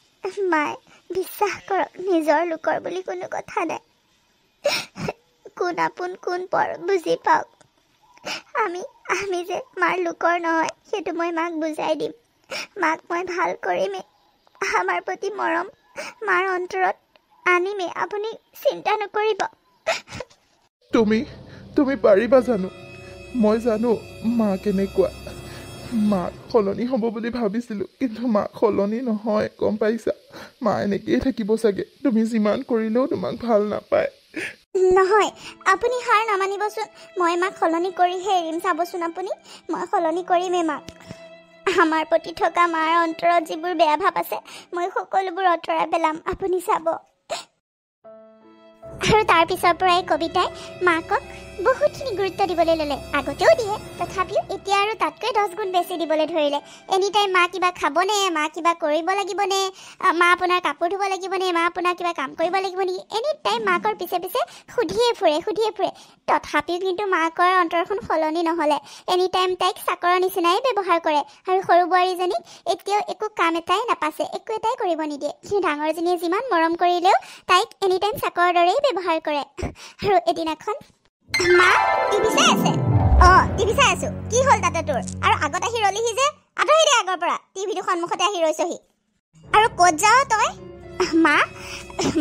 বিশ্বাস কৰক, নিজৰ লোকৰ বুলি কোনো কথা নাই। কোন আপোন কোন পৰ বুজি পাওক। আমি যে মাৰ লোকৰ নহয়, সেইটো মই মাক বুজাই দিম। মাক মই ভাল কৰিমেই। আমাৰ প্ৰতি মৰম মাৰ অন্তৰত আনিমেই, আপুনি চিন্তা নকৰিব। তুমি পাৰিবা জানো? মই জানো মা কেনেকুৱা। মাক সলনি হ'ব বুলি ভাবিছিলোঁ, কিন্তু মা সলনি নহয়, গম পাইছা? মা এনেকেই থাকিব চাগে। তুমি যিমান কৰিলেও তোমাক ভাল নাপায়। নহয়, আপুনি হাৰ নামানিবচোন। মই মাক সলনি কৰিহে এৰিম, চাবচোন আপুনি। মই সলনি কৰিমেই মাক। আমাৰ প্ৰতি থকা মাৰ অন্তৰত যিবোৰ বেয়া ভাৱ আছে, মই সকলোবোৰ আঁতৰাই পেলাম, আপুনি চাব। আৰু তাৰ পিছৰ পৰাই কবিতাই মাকক বহুতখিনি গুৰুত্ব দিবলৈ ল'লে। আগতেও দিয়ে, তথাপিও এতিয়া আৰু তাতকৈ 10 গুণ বেছি দিবলৈ ধৰিলে। এনি টাইম মা কিবা খাবনে, মা কিবা কৰিব লাগিবনে, মা আপোনাৰ কাপোৰ ধুব লাগিবনে, মা আপোনাৰ কিবা কাম কৰিব লাগিব নেকি, এনি টাইম মাকৰ পিছে পিছে সুধিয়ে ফুৰে। তথাপিও কিন্তু মাকৰ অন্তৰখন সলনি নহ'লে। এনি টাইম তাইক চাকৰৰ নিচিনাই ব্যৱহাৰ কৰে। আৰু সৰু বোৱাৰীজনীক এতিয়াও একো কাম এটাই নাপাছে, একো এটাই কৰিব নিদিয়ে। কিন্তু ডাঙৰজনীয়ে যিমান মৰম কৰিলেও তাইক এনি টাইম চাকৰৰ দৰেই ব্যৱহাৰ কৰে। আৰু এদিনাখন, মা টিভি চাই আছে? টিভি চাই আছো। কি হ'ল তাতে তোৰ? আৰু আগত আহি ৰলিহি যে, আঁতৰি দে আগৰ পৰা। টিভিটো সন্মুখতে আহি ৰৈছহি। আৰু ক'ত যাৱ তই? মা,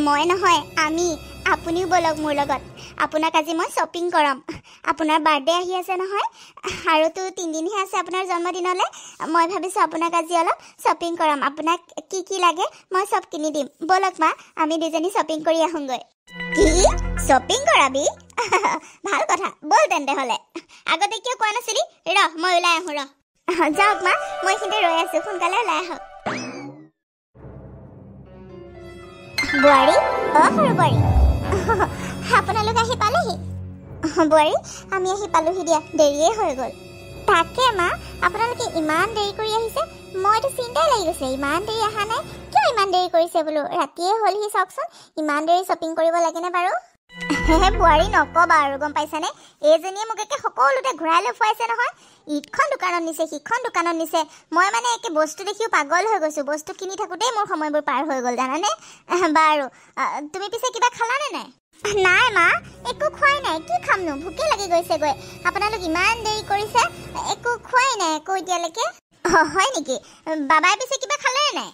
মই নহয়, আপুনিও ব'লক মোৰ লগত। আপোনাক আজি মই শ্বপিং কৰাম। আপোনাৰ বাৰ্থডে আহি আছে নহয়, আৰুতো 3 দিনহে আছে আপোনাৰ জন্মদিনলৈ। মই ভাবিছোঁ আপোনাক আজি অলপ শ্বপিং কৰাম। আপোনাক কি লাগে মই চব কিনি দিম। ব'লক মা, আমি দুজনী শ্বপিং কৰি আহোঁগৈ। কি শ্বপিং কৰাবি? ভাল কথা, ব'ল তেন্তে হ'লে। আগতে কিয় কোৱা নাছিলি? মই ওলাই আহোঁ। যাওক মা, মই এইখিনিতে ৰৈ আছোঁ, সোনকালে ওলাই আহক। বোৱাৰী, সৰু বোৱাৰী, আপোনালোক আহি পালেহি? বোৱাৰী, আমি আহি পালোহি দিয়া, দেৰিয়ে হৈ গ'ল। তাকে মা, আপোনালোকে ইমান দেৰি কৰি আহিছে, মইতো চিন্তাই লাগি গৈছে। ইমান দেৰি অহা নাই, কিয় ইমান দেৰি কৰিছে বোলো? ৰাতিয়ে হ'লহি, চাওকচোন। ইমান দেৰি শ্বপিং কৰিব লাগেনে বাৰু? বোৱাৰী নক'বা আৰু, গম পাইছানে? এইজনীয়ে মোক একে সকলোতে ঘূৰাই লৈ ফুৱাইছে নহয়। ইখন দোকানত নিছে, সিখন দোকানত নিছে। মই মানে একে বস্তু দেখিও পাগল হৈ গৈছোঁ। বস্তু কিনি থাকোঁতেই মোৰ সময়বোৰ পাৰ হৈ গ'ল, জানানে? বাৰু, তুমি পিছে কিবা খালানে নাই? নাই মা, একো খোৱাই নাই। কি খামনো? ভোকে লাগি গৈছেগৈ। আপোনালোক ইমান দেৰি কৰিছে, একো খোৱাই নাই একো এতিয়ালৈকে। হয় নেকি? বাবাই পিছে কিবা খালেনে নাই?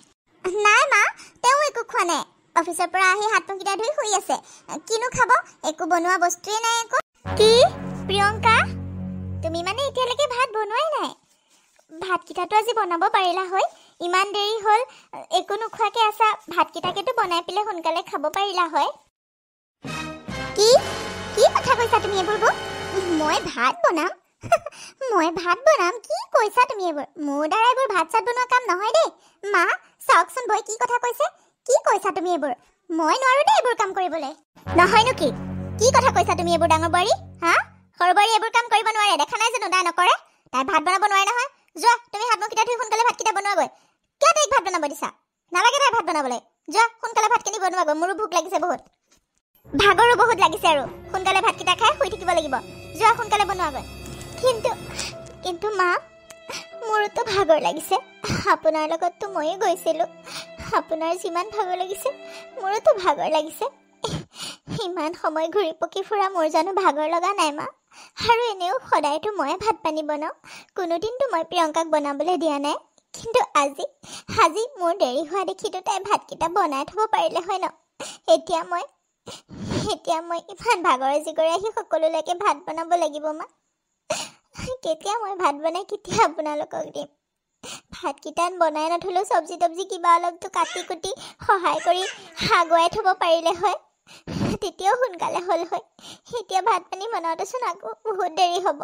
নাই মা, তেওঁ একো খোৱা নাই। অফিচৰ পৰা আহি হাত মুখকেইটা ধুই শুই আছে। কিনো খাব? একো বনোৱা বস্তুৱেই নাই একো। কি প্ৰিয়ংকা, তুমি মানে এতিয়ালৈকে ভাত বনোৱাই নাই? ভাতকেইটাতো আজি বনাব পাৰিলা হয়। ইমান দেৰি হ'ল, একো নোখোৱাকৈ আছা। ভাতকেইটাকেতো বনাই পেলাই সোনকালে খাব পাৰিলা হয়। কি কথা কৈছা তুমি এইবোৰ? মই ভাত বনাম? কি কৈছা তুমি এইবোৰ? মোৰ দ্বাৰা এইবোৰ ভাত চাত বনোৱা কাম নহয় দেই। মা চাওকচোন, বৈ কি কথা কৈছে। কি কৈছা তুমি এইবোৰ? মই নোৱাৰো দেই এইবোৰ কাম কৰিবলৈ। নহয়নো কি কথা কৈছা তুমি এইবোৰ? ডাঙৰ বোৱাৰী, সৰু বোৱাৰী এইবোৰ কাম কৰিব নোৱাৰে, দেখা নাই জানো তাই নকৰে? তাই ভাত বনাব নোৱাৰে নহয়। যোৱা, তুমি হাত মুখকেইটা ধুই সোনকালে ভাতকেইটা বনোৱাগৈ। কিয় তাইক ভাত বনাব দিছা? নালাগে তাই ভাত বনাবলৈ। যোৱা, সোনকালে ভাতখিনি বনোৱাগৈ। মোৰো ভোক লাগিছে বহুত, ভাগৰো বহুত লাগিছে। আৰু সোনকালে ভাতকেইটা খাই শুই থাকিব লাগিব। যোৱা, সোনকালে বনোৱাগৈ। কিন্তু মা, মোৰতো ভাগৰ লাগিছে আপোনাৰ লগততো ময়ে গৈছিলোঁ আপোনাৰ যিমান ভাগৰ লাগিছে মোৰতো ভাগৰ লাগিছে ইমান সময় ঘূৰি পকি ফুৰা মোৰ জানো ভাগৰ লগা নাই মা আৰু এনেও সদায়তো ময়ে ভাত পানী বনাওঁ কোনোদিনতো মই প্ৰিয়ংকাক বনাবলৈ দিয়া নাই কিন্তু আজি মোৰ দেৰি হোৱা দেখিতো তাই ভাতকেইটা বনাই থ'ব পাৰিলে হয় ন এতিয়া মই ইমান ভাগৰে জিগৰে আহি সকলোলৈকে ভাত বনাব লাগিব মা কেতিয়া মই ভাত বনাই কেতিয়া আপোনালোকক দিম ভাতকেইটা বনাই নথলেও চব্জি তব্জি কিবা অলপতো কাটি কুটি সহায় কৰি আগুৱাই থ'ব পাৰিলে হয় তেতিয়াও সোনকালে হ'ল হয় এতিয়া ভাত পানী বনাওঁতেচোন আকৌ বহুত দেৰি হ'ব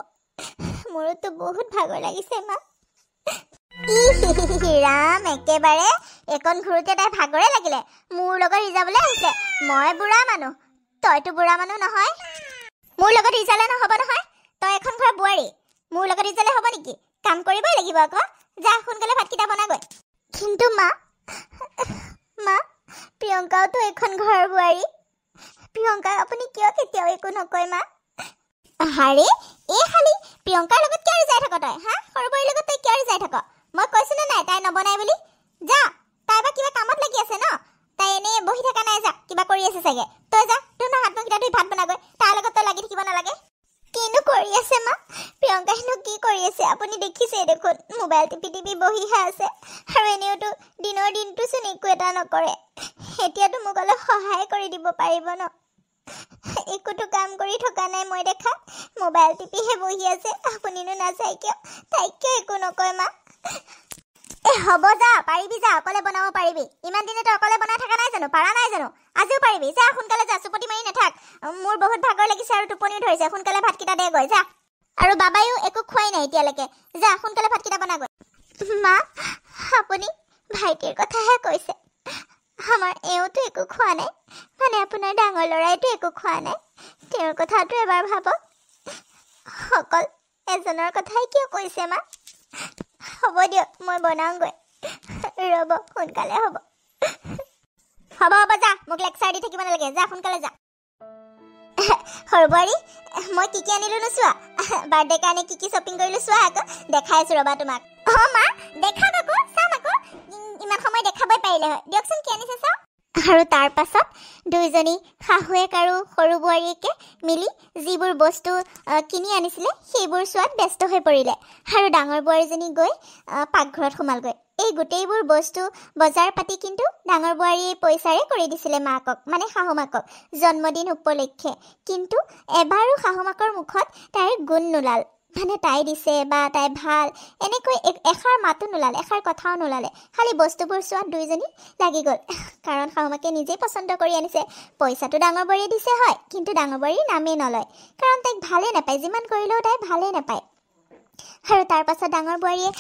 মোৰোতো বহুত ভাগৰ লাগিছে মা ৰাম একেবাৰে একণ ঘূৰোতে তাই ভাগৰে লাগিলে মোৰ লগত ৰিজাবলৈ আহিছে মই বুঢ়া মানুহ তইতো বুঢ়া মানুহ নহয় মোৰ লগত ৰিজালে নহ'ব নহয় তই এখন ঘৰৰ বোৱাৰী মোৰ লগত ৰিজালে হ'ব নেকি কাম কৰিবই লাগিব আকৌ যা সোনকালে ভাতকেইটা বনাগৈ কিন্তু মা প্ৰিয়ংকাওতো এখন ঘৰৰ বোৱাৰী প্ৰিয়ংকা আপুনি কিয় কেতিয়াও একো নকয় মা হাৰে এই খালি প্ৰিয়ংকাৰ লগত কিয় ৰিজাই থাক তই হা সৰু বোৱাৰীৰ লগত তই কিয় ৰিজাই থাক মই কৈছো নে নাই তাই নবনাই বুলি যা তাই বা কিবা কামত লাগি আছে ন তাই এনেই বহি থকা নাই যা কিবা কৰি আছে চাগে তই যা তোৰ না হাত মুখকেইটা ধুই ভাত বনাগৈ তাইৰ লগত তই লাগি থাকিব নালাগে কিনো কৰি আছে মা প্ৰিয়ংকা হেনো কি কৰি আছে আপুনি দেখিছে দেখোন মোবাইল টিপি বহিহে আছে আৰু এনেওতো দিনৰ দিনটোচোন একো এটা নকৰে এতিয়াতো মোক অলপ সহায় কৰি দিব পাৰিব ন একোতো কাম কৰি থকা নাই মই দেখা মোবাইল টিপিহে বহি আছে আপুনিনো নাচাই কিয় তাইক কিয় একো নকয় মা হ'ব যা পাৰিবি যা অকলে বনাব পাৰিবি ইমান দিনে তই অকলে বনাই থকা নাই জানো পাৰা নাই জানো আজিও পাৰিবি যা সোনকালে যা চুপতি মাৰি নাথাক মোৰ বহুত ভাগৰ লাগিছে আৰু টোপনিও ধৰিছে সোনকালে ভাতকেইটা দে গৈ যা আৰু বাবাইও একো খোৱাই নাই এতিয়ালৈকে যা সোনকালে ভাতকেইটা বনাগৈ মা আপুনি ভাইটিৰ কথাহে কৈছে আমাৰ এওঁতো একো খোৱা নাই মানে আপোনাৰ ডাঙৰ ল'ৰাইতো একো খোৱা নাই তেওঁৰ কথাটো এবাৰ ভাবক অকল এজনৰ কথাই কিয় কৈছে মা হ'ব দিয়ক মই বনাওঁগৈ ৰ'ব সোনকালে হ'ব যা মোক লেকচাৰ দি থাকিব নালাগে যা সোনকালে যা সৰু বোৱাৰী মই কি আনিলো নোচোৱা বাৰ্থডে কাৰণে কি শ্বপিং কৰিলো চোৱা আকৌ দেখাই আছো ৰ'বা তোমাক মা দেখাক আকৌ চাম আকৌ ইমান সময় দেখাবই পাৰিলে হয় দিয়কচোন কি আনিছে চাওঁ আৰু তাৰ পাছত দুইজনী শাহুৱেক আৰু সৰু বোৱাৰীয়েকে মিলি যিবোৰ বস্তু কিনি আনিছিলে সেইবোৰ চোৱাত ব্যস্ত হৈ পৰিলে আৰু ডাঙৰ বোৱাৰীজনী গৈ পাকঘৰত সোমালগৈ এই গোটেইবোৰ বস্তু বজাৰ পাতি কিন্তু ডাঙৰ বোৱাৰীয়ে পইচাৰে কৰি দিছিলে মাকক মানে শাহু মাকক জন্মদিন উপলক্ষে কিন্তু এবাৰো শাহু মাকৰ মুখত তাইৰ গুণ নোলাল মানে তাই দিছে বা তাই ভাল এনেকৈ এষাৰ মাতো নোলালে এষাৰ কথাও নোলালে খালি বস্তুবোৰ চোৱাত দুইজনী লাগি গ'ল কাৰণ শাহুমাকে নিজেই পচন্দ কৰি আনিছে পইচাটো ডাঙৰ বোৱাৰীয়ে দিছে হয় কিন্তু ডাঙৰ বোৱাৰীৰ নামেই নলয় কাৰণ তাইক ভালেই নাপায় যিমান কৰিলেও তাই ভালেই নাপায় আৰু তাৰ পাছত ডাঙৰ বোৱাৰীয়ে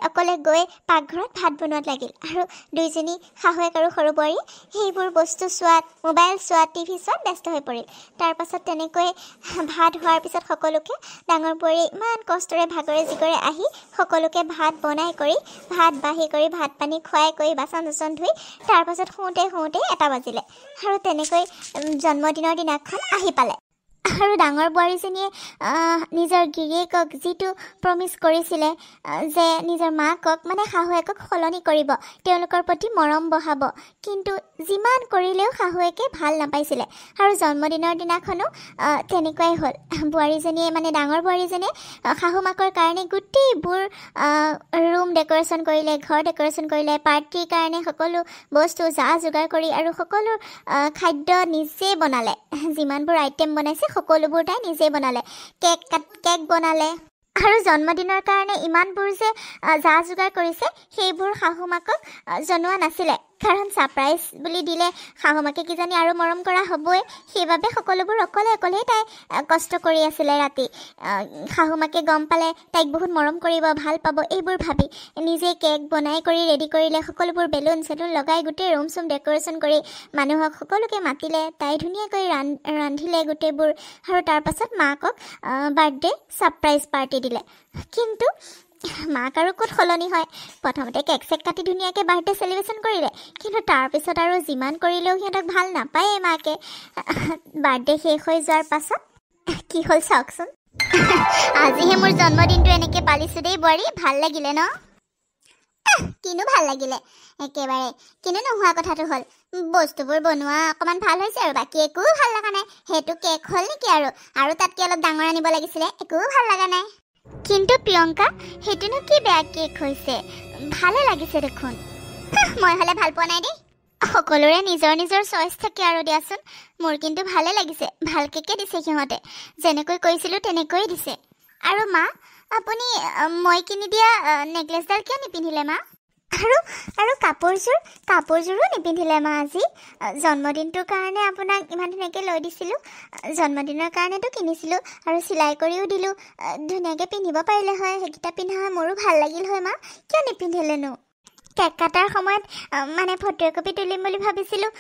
অকলে গৈ পাকঘৰত ভাত বনোৱাত লাগিল আৰু দুইজনী শাহুৱেক আৰু সৰু বোৱাৰী সেইবোৰ বস্তু চোৱাত মোবাইল চোৱাত টিভি চোৱাত ব্যস্ত হৈ পৰিল তাৰ পাছত তেনেকৈ ভাত হোৱাৰ পিছত সকলোকে ডাঙৰ বোৱাৰীয়ে ইমান কষ্টৰে ভাগৰে জিগৰে আহি সকলোকে ভাত বনাই কৰি ভাত বাঢ়ি কৰি ভাত পানী খুৱাই কৰি বাচন চাচন ধুই তাৰ পাছত শুওঁতে 1 বাজিলে আৰু তেনেকৈ জন্মদিনৰ দিনাখন আহি পালে আৰু ডাঙৰ বোৱাৰীজনীয়ে নিজৰ গিৰিয়েকক যিটো প্ৰমিছ কৰিছিলে যে নিজৰ মাকক মানে শাহুৱেকক সলনি কৰিব তেওঁলোকৰ প্ৰতি মৰম বঢ়াব কিন্তু যিমান কৰিলেও শাহুৱেকে ভাল নাপাইছিলে আৰু জন্মদিনৰ দিনাখনো তেনেকুৱাই হ'ল বোৱাৰীজনীয়ে মানে ডাঙৰ বোৱাৰীজনীয়ে শাহু মাকৰ কাৰণে গোটেইবোৰ ৰুম ডেক'ৰেশ্যন কৰিলে ঘৰ ডেক'ৰেশ্যন কৰিলে পাৰ্টিৰ কাৰণে সকলো বস্তু যা যোগাৰ কৰি আৰু সকলো খাদ্য নিজেই বনালে যিমানবোৰ আইটেম বনাইছে সকলোবোৰ তাই নিজে বনালে কেক বনালে আৰু জন্মদিনৰ কাৰণে ইমানবোৰ যে যা যোগাৰ কৰিছে সেইবোৰ শাহু মাকক জনোৱা নাছিলে কাৰণ ছাৰপ্ৰাইজ বুলি দিলে শাহু মাকে কিজানি আৰু মৰম কৰা হ'বই সেইবাবে সকলোবোৰ অকলেই তাই কষ্ট কৰি আছিলে ৰাতি শাহু মাকে গম পালে তাইক বহুত মৰম কৰিব ভাল পাব এইবোৰ ভাবি নিজে কেক বনাই কৰি ৰেডি কৰিলে সকলোবোৰ বেলুন চেলুন লগাই গোটেই ৰুম চুম ডেক'ৰেশ্যন কৰি মানুহক সকলোকে মাতিলে তাই ধুনীয়াকৈ ৰান্ধিলে গোটেইবোৰ আৰু তাৰ পাছত মাকক বাৰ্থডে ছাৰপ্ৰাইজ পাৰ্টি দিলে কিন্তু মাক আৰু ক'ত সলনি হয় প্ৰথমতে কেক চেক কাটি ধুনীয়াকৈ বাৰ্থডে চেলিব্ৰেশ্যন কৰিলে কিন্তু তাৰপিছত আৰু যিমান কৰিলেও সিহঁতক ভাল নাপায়ে মাকে বাৰ্থডে শেষ হৈ যোৱাৰ পাছত কি হ'ল চাওকচোন আজিহে মোৰ জন্মদিনটো এনেকৈ পালিছোঁ দেই বোৱাৰী, ভাল লাগিলে ন? কিনো ভাল লাগিলে একেবাৰে, কিনো নোহোৱা কথাটো হ'ল বস্তুবোৰ বনোৱা অকণমান ভাল হৈছে আৰু বাকী একো ভাল লগা নাই। সেইটো কেক হ'ল নেকি আৰু তাতকৈ অলপ ডাঙৰ আনিব লাগিছিলে, একো ভাল লগা নাই। কিন্তু প্ৰিয়ংকা, সেইটোনো কি বেয়া কেক হৈছে, ভালে লাগিছে দেখোন। মই হ'লে ভাল পোৱা নাই দেই। সকলোৰে নিজৰ নিজৰ চইচ থাকে আৰু দিয়াচোন। মোৰ কিন্তু ভালে লাগিছে, ভাল কেকে দিছে সিহঁতে, যেনেকৈ কৈছিলোঁ তেনেকৈয়ে দিছে। আৰু মা, আপুনি মই কিনি দিয়া নেকলেছডাল কিয় নিপিন্ধিলে মা? আৰু কাপোৰযোৰো নিপিন্ধিলে মা আজি? জন্মদিনটোৰ কাৰণে আপোনাক ইমান ধুনীয়াকৈ লৈ দিছিলোঁ, জন্মদিনৰ কাৰণেতো কিনিছিলোঁ আৰু চিলাই কৰিও দিলোঁ, ধুনীয়াকৈ পিন্ধিব পাৰিলে হয়, সেইকেইটা পিন্ধা হয় মোৰো ভাল লাগিল হয় মা, কিয় নিপিন্ধিলেনো? কেক কাটাৰ সময়ত মানে ফটো একপি তুলিম বুলি ভাবিছিলোঁ,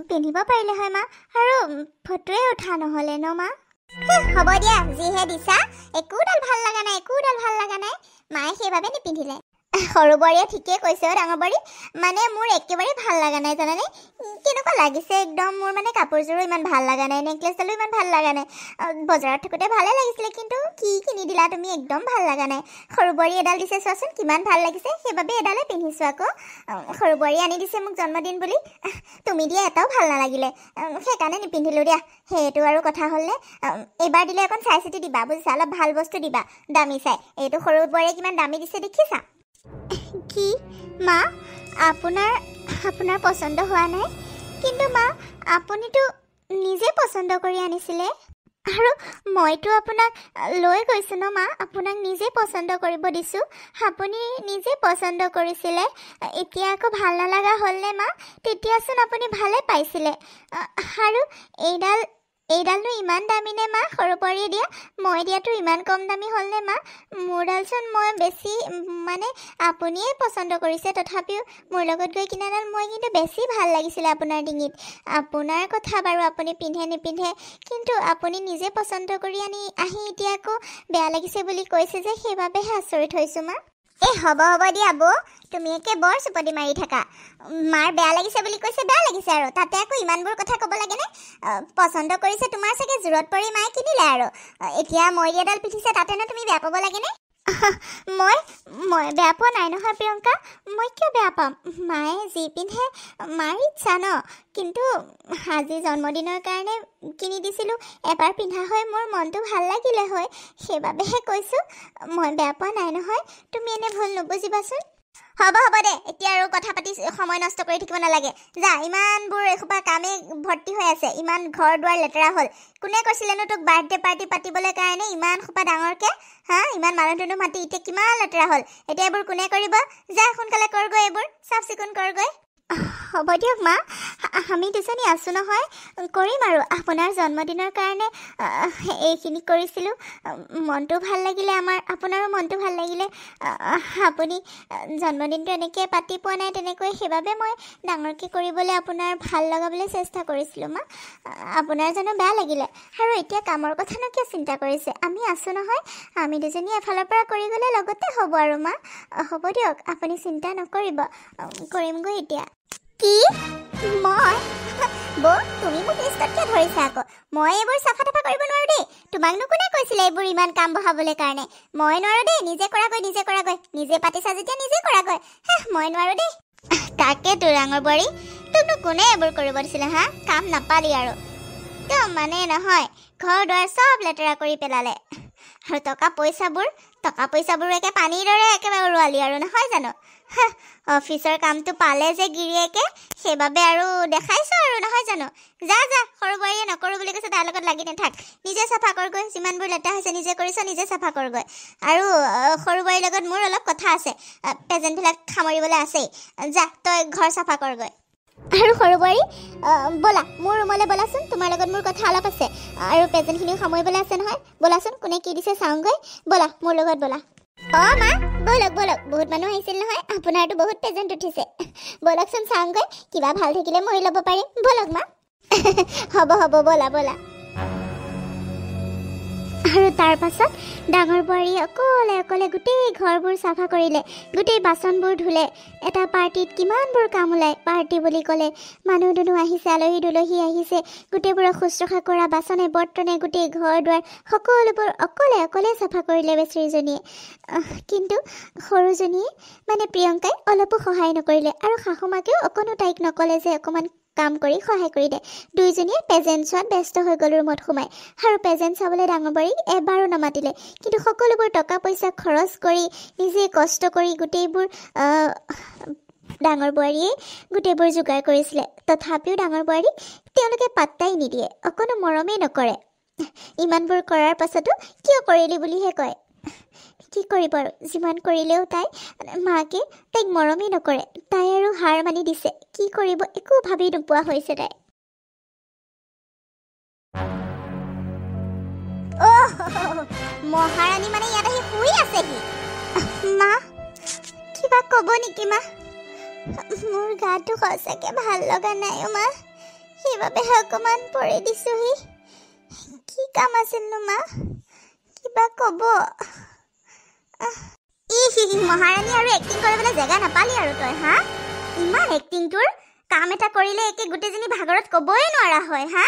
পিন্ধিব পাৰিলে হয় মা, আৰু ফটোৱে উঠা নহ'লে ন মা? হ'ব দিয়া, যিহে দিছা, একোডাল ভাল লগা নাই, মায়ে সেইবাবে নিপিন্ধিলে। সৰু বোৱাৰীয়ে ঠিকেই কৈছে ডাঙৰ বোৱাৰী, মানে মোৰ একেবাৰে ভাল লগা নাই জানানে? কেনেকুৱা লাগিছে একদম, মোৰ মানে কাপোৰযোৰো ইমান ভাল লগা নাই, নেকলেছডালো ইমান ভাল লগা নাই। বজাৰত থাকোঁতে ভালে লাগিছিলে, কিন্তু কি কিনি দিলা তুমি, একদম ভাল লগা নাই। সৰু বোৱাৰী এডাল দিছে চোৱাচোন, কিমান ভাল লাগিছে, সেইবাবে এডালে পিন্ধিছোঁ আকৌ। সৰু বোৱাৰী আনি দিছে মোক জন্মদিন বুলি, তুমি দিয়া এটাও ভাল নালাগিলে, সেইকাৰণে নিপিন্ধিলোঁ দিয়া। সেইটো আৰু কথা হ'লনে? এইবাৰ দিলে অকণ চাই চিতি দিবা বুজিছা, অলপ ভাল বস্তু দিবা, দামী চাই। এইটো সৰু বোৱাৰীয়ে কিমান দামী দিছে দেখিছা? কি মা, আপোনাৰ পচন্দ হোৱা নাই? কিন্তু মা, আপুনিতো নিজে পচন্দ কৰি আনিছিলে, আৰু মইতো আপোনাক লৈ গৈছোঁ ন মা, আপোনাক নিজে পচন্দ কৰিব দিছোঁ, আপুনি নিজে পচন্দ কৰিছিলে, এতিয়া আকৌ ভাল নালাগা হ'লনে মা? তেতিয়াচোন আপুনি ভালে পাইছিলে। আৰু এইডালনো ইমান দামী নে মা, সৰু বোৱাৰীয়ে দিয়া? মই দিয়াটো ইমান কম দামী হ'লনে মা? মোৰডালচোন মই বেছি মানে আপুনিয়ে পচন্দ কৰিছে, তথাপিও মোৰ লগত গৈ কিনাডাল মই কিন্তু বেছি ভাল লাগিছিলে আপোনাৰ ডিঙিত। আপোনাৰ কথা বাৰু, আপুনি পিন্ধে নিপিন্ধে, কিন্তু আপুনি নিজে পচন্দ কৰি আহি এতিয়া আকৌ বেয়া লাগিছে বুলি কৈছে যে, সেইবাবেহে আচৰিত হৈছোঁ মা। হ'ব দিয়া বৌ, তুমি একে বৰ চুপতি মাৰি থাকা। মাৰ বেয়া লাগিছে বুলি কৈছে, বেয়া লাগিছে আৰু, তাতে আকৌ ইমানবোৰ কথা ক'ব লাগেনে? পচন্দ কৰিছে তোমাৰ চাগে, জোৰত পৰি মায়ে কিনিলে আৰু, এতিয়া মই দিয়াডাল পিন্ধিছে, তাতেনো তুমি বেয়া পাব লাগেনে? মই বেয়া পোৱা নাই নহয় প্ৰিয়ংকা, মই কিয় বেয়া পাম? মায়ে যি পিন্ধে মাৰ ইচ্ছা ন, কিন্তু আজি জন্মদিনৰ কাৰণে কিনি দিছিলোঁ, এবাৰ পিন্ধা হয় মোৰ মনটো ভাল লাগিলে হয়, সেইবাবেহে কৈছোঁ, মই বেয়া পোৱা নাই নহয়, তুমি এনে ভুল নুবুজিবাচোন। হ'ব দে, এতিয়া আৰু কথা পাতি সময় নষ্ট কৰি থাকিব নালাগে, যা, ইমানবোৰ এসোপা কামেই ভৰ্তি হৈ আছে, ইমান ঘৰ দুৱাৰ লেতেৰা হ'ল। কোনে কৈছিলেনো তোক বাৰ্থডে পাৰ্টি পাতিবলৈ কাৰণে ইমান সোপা ডাঙৰকৈ? ইমান মানুহ মাতি এতিয়া কিমান লেতেৰা হ'ল, এতিয়া এইবোৰ কোনে কৰিব? যা সোনকালে কৰগৈ, এইবোৰ চাফ চিকুণ কৰগৈ। হ'ব দিয়ক মা, আমি দুজনী আছোঁ নহয়, কৰিম আৰু। আপোনাৰ জন্মদিনৰ কাৰণে এইখিনি কৰিছিলোঁ, মনটো ভাল লাগিলে আপোনাৰো মনটো ভাল লাগিলে। আপুনি জন্মদিনটো এনেকৈ পাতি পোৱা নাই তেনেকৈ, সেইবাবে মই ডাঙৰকৈ কৰিবলৈ আপোনাৰ ভাল লগাবলৈ চেষ্টা কৰিছিলোঁ মা। আপোনাৰ জানো বেয়া লাগিলে? আৰু এতিয়া কামৰ কথানো কিয় চিন্তা কৰিছে? আমি আছোঁ নহয়, আমি দুজনী এফালৰ পৰা কৰি গ'লে লগতে হ'ব আৰু মা। হ'ব দিয়ক, আপুনি চিন্তা নকৰিব, কৰিমগৈ এতিয়া। কি মই? বৌ, তুমি মোক লিষ্টত কিয় ধৰিছা আকৌ? মই এইবোৰ চাফা তাফা কৰিব নোৱাৰোঁ দেই। তোমাকনো কোনে কৈছিলে এইবোৰ ইমান কাম বঢ়াবলৈ কাৰণে? মই নোৱাৰোঁ দেই, নিজে কৰাগৈ, নিজে পাতিছা যেতিয়া নিজে কৰাগৈ। মই নোৱাৰোঁ দেই। তাকেতো ডাঙৰ বোৱাৰী, তোকনো কোনে এইবোৰ কৰিব দিছিলে? কাম নাপালি আৰু একদম মানে নহয়, ঘৰ দুৱাৰ চব লেতেৰা কৰি পেলালে, আৰু টকা পইচাবোৰ একে পানীৰ দৰে একেবাৰে উৰুৱালি আৰু, নহয় জানো? অফিচৰ কামটো পালে যে গিৰিয়েকে, সেইবাবে আৰু দেখাইছোঁ আৰু, নহয় জানো? যা সৰু বোৱাৰীয়ে নকৰোঁ বুলি কৈছে, তাৰ লগত লাগি নাথাক, নিজে চাফা কৰগৈ, যিমানবোৰ লেতেৰা হৈছে নিজে কৰিছ, নিজে চাফা কৰগৈ। আৰু সৰু বোৱাৰীৰ লগত মোৰ অলপ কথা আছে, প্ৰেজেণ্টবিলাক সামৰিবলৈ আছেই, যা তই ঘৰ চাফা কৰগৈ। আৰু সৰু বোৱাৰী, ব'লা মোৰ ৰুমলৈ ব'লাচোন, তোমাৰ লগত মোৰ কথা অলপ আছে, আৰু প্ৰেজেণ্টখিনিও সামৰিবলৈ আছে নহয়, ব'লাচোন কোনে কি দিছে চাওঁগৈ, ব'লা মোৰ লগত ব'লা। মা, ব'লক, বহুত মানুহ আহিছিল নহয়, আপোনাৰতো বহুত প্ৰেজেণ্ট উঠিছে, ব'লকচোন চাওঁগৈ, কিবা ভাল থাকিলে মই ল'ব পাৰিম, ব'লক মা। হ'ব ব'লা। আৰু তাৰ পাছত ডাঙৰ বোৱাৰীয়ে অকলে অকলে গোটেই ঘৰবোৰ চাফা কৰিলে, গোটেই বাচনবোৰ ধুলে। এটা পাৰ্টিত কিমানবোৰ কাম ওলায়। পাৰ্টি বুলি ক'লে মানুহ দুনুহ আহিছে, আলহী দুলহী আহিছে, গোটেইবোৰক শুশ্ৰূষা কৰা, বাচনে বৰ্তনে গোটেই ঘৰ দুৱাৰ সকলোবোৰ অকলে অকলে চাফা কৰিলে বেচেৰীজনীয়ে। কিন্তু সৰুজনীয়ে মানে প্ৰিয়ংকাই অলপো সহায় নকৰিলে, আৰু শাশুমাকেও অকণো তাইক নক'লে যে অকণমান কাম কৰি সহায় কৰি দে। দুইজনীয়ে পেজেণ্ট চোৱাত ব্যস্ত হৈ গ'ল ৰুমত সোমাই। আৰু পেজেণ্ট চাবলৈ ডাঙৰ বোৱাৰীক এবাৰো নামাতিলে। কিন্তু সকলোবোৰ টকা পইচা খৰচ কৰি, নিজে কষ্ট কৰি গোটেইবোৰ ডাঙৰ বোৱাৰীয়ে গোটেইবোৰ যোগাৰ কৰিছিলে। তথাপিও ডাঙৰ বোৱাৰীক তেওঁলোকে পাত্তাই নিদিয়ে, অকণো মৰমেই নকৰে। ইমানবোৰ কৰাৰ পাছতো কিয় কৰিলি বুলিহে কয়। কি কৰিব আৰু, যিমান কৰিলেও মাকে তাইক মৰমেই নকৰে। তাই আৰু হাৰ মানি দিছে, কি কৰিব একো ভাবি নোপোৱা হৈছে তাই। মহাৰাণী মানে ইয়াত আহি শুই আছেহি। মা কিবা ক'ব নেকি মা? মোৰ গাটো সঁচাকৈ ভাল লগা নাই মা, সেইবাবেহে অকণমান পৰি দিছোহি। কি কাম আছিলনো মা? কিবা ক'ব? মহাৰাণী আৰু এক্টিং কৰিবলৈ জেগা নাপালি আৰু তই, হা? ইমান এক্টিং তোৰ? কাম এটা কৰিলে একে গোটেইজনী ভাগৰত ক'বই নোৱাৰা হয়, হা?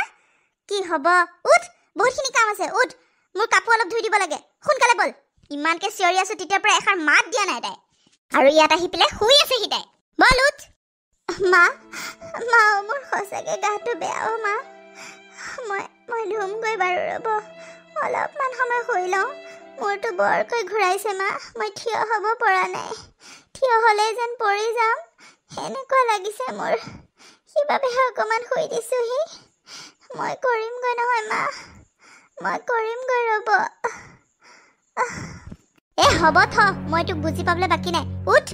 কি হ'ব? উঠ, বহুতখিনি কাম আছে, উঠ। মোৰ কাপোৰ অলপ ধুই দিব লাগে, সোনকালে বল। ইমানকে চিঞৰি আছো তেতিয়াৰ পৰা এষাৰ মাত দিয়া নাই তাই, আৰু ইয়াত আহি পেলাই শুই আছেহি তাই। বল উঠ। মা মোৰ সঁচাকৈ গাটো বেয়া মা। মই ধুমগৈ বাৰু, ৰ'ব অলপমান সময় শুই লওঁ। মোৰতো বৰকৈ ঘূৰাইছে মা, মই থিয় হ'ব পৰা নাই। থিয় হ'লেই যেন পৰি যাম এনেকুৱা লাগিছে মোৰ, সেইবাবেহে অকণমান শুই দিছোঁহি। মই কৰিমগৈ নহয় মা, মই কৰিমগৈ, ৰ'ব। হ'ব থ, মই তোক বুজি পাবলৈ বাকী নাই। উঠ,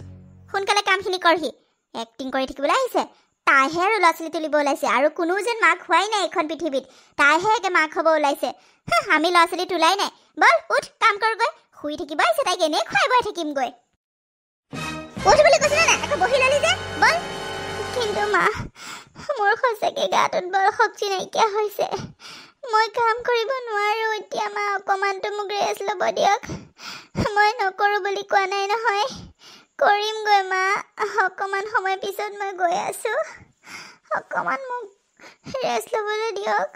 সোনকালে কামখিনি কৰহি। এক্টিং কৰি থাকিবলৈ আহিছে তাইহে, আৰু ল'ৰা ছোৱালী তুলিব ওলাইছে। আৰু কোনো যেন মাক হোৱাই নাই এইখন পৃথিৱীত, তাইহে একে মাক হ'ব ওলাইছে। আমি ল'ৰা ছোৱালী তোলাই নাই। বল উঠ, কাম কৰগৈ। শুই থাকিব আহিছে তাইক, এনেই খুৱাই বুৱাই থাকিমগৈ। উঠ বুলি কৈছিলে নাই, আকৌ বহি ল'লি যে, বল। কিন্তু মা মোৰ সঁচাকৈ গাটোত বৰ শক্তি নাইকিয়া হৈছে, মই কাম কৰিব নোৱাৰোঁ এতিয়া মা। অকণমানটো মোক ৰেষ্ট ল'ব দিয়ক, মই নকৰোঁ বুলি কোৱা নাই নহয়, কৰিমগৈ মা। অকণমান সময় পিছত মই গৈ আছোঁ, অকণমান মোক ৰেষ্ট ল'বলৈ দিয়ক।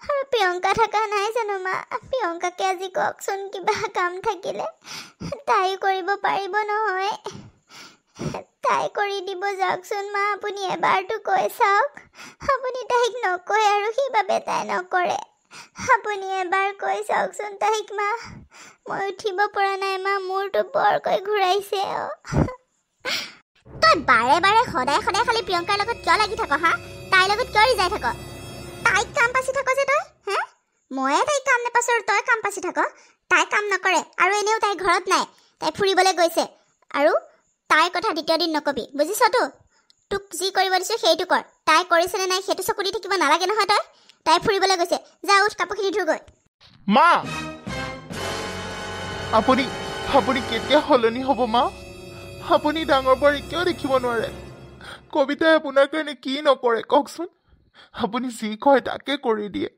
আৰু প্ৰিয়ংকা থকা নাই জানো মা? প্ৰিয়ংকাকে আজি কওকচোন কিবা কাম থাকিলে, তাইও কৰিব পাৰিব নহয়। তাই কৰি দিব যাওকচোন মা, আপুনি এবাৰটো কৈ চাওক। আপুনি তাইক নকয় আৰু সেইবাবে তাই নকৰে। আপুনি এবাৰ কৈ চাওকচোন তাইক মা। মই উঠিব পৰা নাই মা, মোৰতো বৰকৈ ঘূৰাইছে। তই বাৰে বাৰে সদায় সদায় খালি প্ৰিয়ংকাৰ লগত কিয় লাগি থাক, হা? তাইৰ লগত কিয় ৰিজাই থাক? তাইক কাম পাচি থাক যে তই, হে? ময়ে তাইক কাম নাপাছো আৰু তই কাম পাচি থাক? তাই কাম নকৰে, আৰু এনেও তাই ঘৰত নাই, তাই ফুৰিবলৈ গৈছে। আৰু তাইৰ কথা দ্বিতীয় দিন নকবি, বুজিছতো? তোক যি কৰিব দিছোঁ সেইটো কৰ। তাই কৰিছেনে নাই সেইটো চকু দি থাকিব নালাগে নহয় তই। তাই ফুৰিবলৈ গৈছে, যা উঠ, কাপোৰখিনি ধুগৈ। মা আপুনি কেতিয়া সলনি হ'ব মা? আপুনি ডাঙৰ বোৱাৰীক কিয় দেখিব নোৱাৰে? কবিতাই আপোনাৰ কাৰণে কি নকৰে কওকচোন? আপুনি যি কয় তাকে কৰি দিয়ে,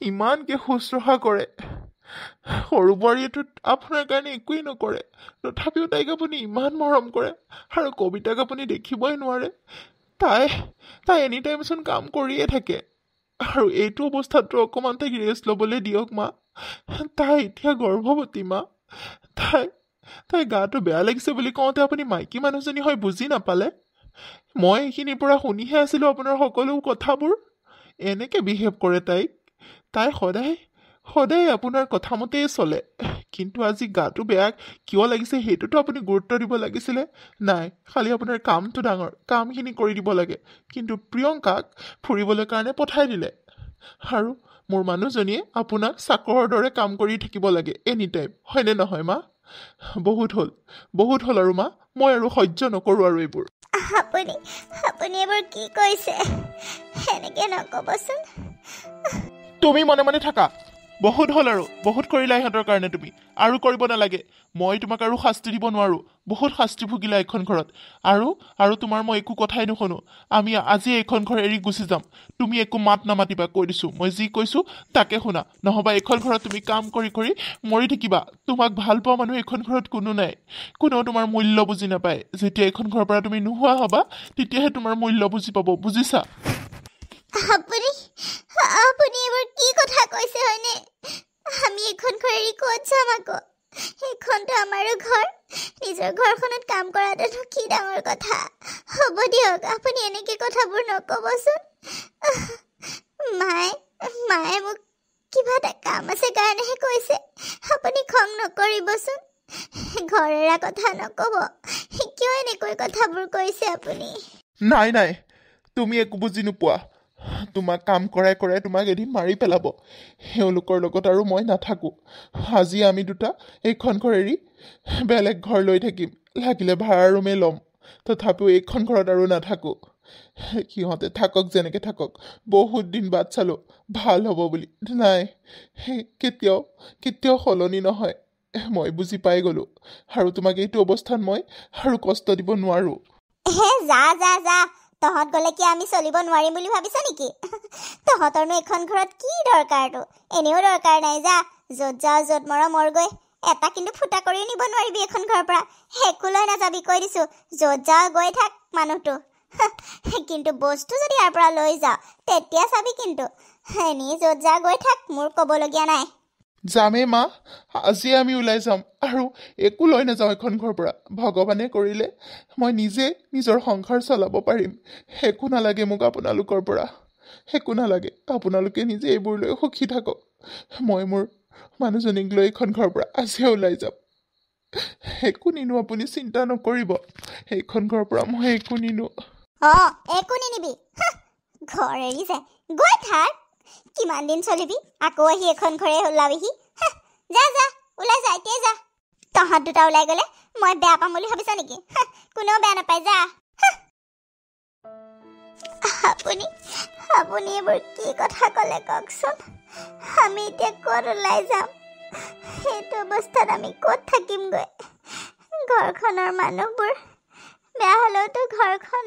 ইমানকে শুশ্ৰূষা কৰে। সৰু বোৱাৰীয়েতো আপোনাৰ কাৰণে একোৱেই নকৰে, তথাপিও তাইক আপুনি ইমান মৰম কৰে। আৰু কবিতাক আপুনি দেখিবই নোৱাৰে, তাই এনি টাইমচোন কাম কৰিয়ে থাকে। আৰু এইটো অৱস্থাততো অকণমান তাইক ৰেষ্ট ল'বলৈ দিয়ক মা। তাই এতিয়া গৰ্ভৱতী মা। তাই গাটো বেয়া লাগিছে বুলি কওঁতে আপুনি মাইকী মানুহজনী হৈ বুজি নাপালে? মই এইখিনিৰ পৰা শুনিহে আছিলোঁ আপোনাৰ সকলো কথাবোৰ। এনেকৈ বিহেভ কৰে তাই সদায় আপোনাৰ কথামতেই চলে। কিন্তু আজি গাটো বেয়া কিয় লাগিছে সেইটোতো আপুনি গুৰুত্ব দিব লাগিছিলে। নাই, খালি আপোনাৰ কামটো ডাঙৰ, কামখিনি কৰি দিব লাগে। কিন্তু প্ৰিয়ংকাক ফুৰিবলৈ কাৰণে পঠাই দিলে, আৰু মোৰ মানুহজনীয়ে আপোনাক চাকৰৰ দৰে কাম কৰি থাকিব লাগে এনি টাইম, হয়নে নহয় মা? বহুত হ'ল আৰু মা, মই আৰু সহ্য নকৰোঁ আৰু এইবোৰ। আপুনি এইবোৰ কি কৈছে? সেনেকে নকবচোন। তুমি মনে মনে থাকা, বহুত হ'ল আৰু বহুত কৰিলা ইহঁতৰ কাৰণে তুমি আৰু কৰিব নালাগে মই তোমাক আৰু শাস্তি দিব নোৱাৰো বহুত শাস্তি ভুগিলা এইখন ঘৰত আৰু তোমাৰ মই একো কথাই নুশুনো আমি আজি এইখন ঘৰ এৰি গুচি যাম তুমি একো মাত নামাতিবা কৈ দিছো মই যি কৈছো তাকে শুনা নহবা এইখন ঘৰত তুমি কাম কৰি কৰি মৰি থাকিবা তোমাক ভাল পোৱা মানুহ এইখন ঘৰত কোনো নাই কোনেও তোমাৰ মূল্য বুজি নাপায় যেতিয়া এইখন ঘৰৰ পৰা তুমি নোহোৱা হবা তেতিয়াহে তোমাৰ মূল্য বুজি পাব বুজিছা আপুনি আপুনি এইবোৰ কি কথা কৈছে হয়নে আমি এখন ঘৰ এৰি ক'ত যাম আকৌ এইখনতো আমাৰো ঘৰ নিজৰ ঘৰখনত কাম কৰাটো কি ডাঙৰ কথা হ'ব দিয়ক আপুনি এনেকৈ কথাবোৰ নক'বচোন মায়ে মোক কিবা এটা কাম আছে কাৰণেহে কৈছে আপুনি খং নকৰিবচোন ঘৰ এৰা কথা নক'ব কিয় এনেকৈ কথাবোৰ কৈছে আপুনি নাই তুমি একো বুজি নোপোৱা তোমাক কাম কৰাই কৰাই তোমাক এদিন মাৰি পেলাব এওঁলোকৰ লগত আৰু মই নাথাকোঁ আজি আমি দুটা এইখন ঘৰ এৰি বেলেগ ঘৰ লৈ থাকিম লাগিলে ভাড়া ৰুমে ল'ম তথাপিও এইখন ঘৰত আৰু নাথাকোঁ সিহঁতে থাকক যেনেকৈ থাকক বহুত দিন বাট চালোঁ ভাল হ'ব বুলি নাই কেতিয়াও সলনি নহয় মই বুজি পাই গ'লোঁ আৰু তোমাক এইটো অৱস্থাত মই আৰু কষ্ট দিব নোৱাৰোঁ যা তহঁত গ'লে কি আমি চলিব নোৱাৰিম বুলি ভাবিছ নেকি তহঁতৰনো এইখন ঘৰত কি দৰকাৰটো এনেও দৰকাৰ নাই যা য'ত যাওঁ য'ত মৰ গৈ এটা কিন্তু ফুটা কৰিও নিব নোৱাৰিবি এখন ঘৰৰ পৰা একো লৈ নাযাবি কৈ দিছোঁ য'ত যাওঁ গৈ থাক মানুহটো কিন্তু বস্তু যদি ইয়াৰ পৰা লৈ যাওঁ তেতিয়া চাবি কিন্তু এনেই য'ত যাওঁ গৈ থাক মোৰ ক'বলগীয়া নাই যামেই মা আজি আমি ওলাই যাম আৰু একো লৈ নাযাওঁ এখন ঘৰৰ পৰা ভগৱানে কৰিলে মই নিজে নিজৰ সংসাৰ চলাব পাৰিম একো নালাগে মোক আপোনালোকৰ পৰা একো নালাগে আপোনালোকে নিজে এইবোৰ লৈ সুখী থাকক মই মোৰ মানুহজনীক লৈ এইখন ঘৰৰ পৰা আজিয়ে ওলাই যাম একো নিনো আপুনি চিন্তা নকৰিব এইখন ঘৰৰ পৰা মই একো নিনো একো নিনিবি ঘৰ এৰি যায় গৈ থাক কিমান দিন চলিবি আকৌ আহি এখন ঘৰে ওলাবিহি যা ওলাই যা এতিয়াই যা তহঁত দুটা ওলাই গ'লে মই বেয়া পাম বুলি ভাবিছ নেকি কোনেও বেয়া নাপায় যা আপুনি এইবোৰ কি কথা ক'লে কওকচোন আমি এতিয়া ক'ত ওলাই যাম সেইটো অৱস্থাত আমি ক'ত থাকিমগৈ ঘৰখনৰ মানুহবোৰ বেয়া হ'লেওতো ঘৰখন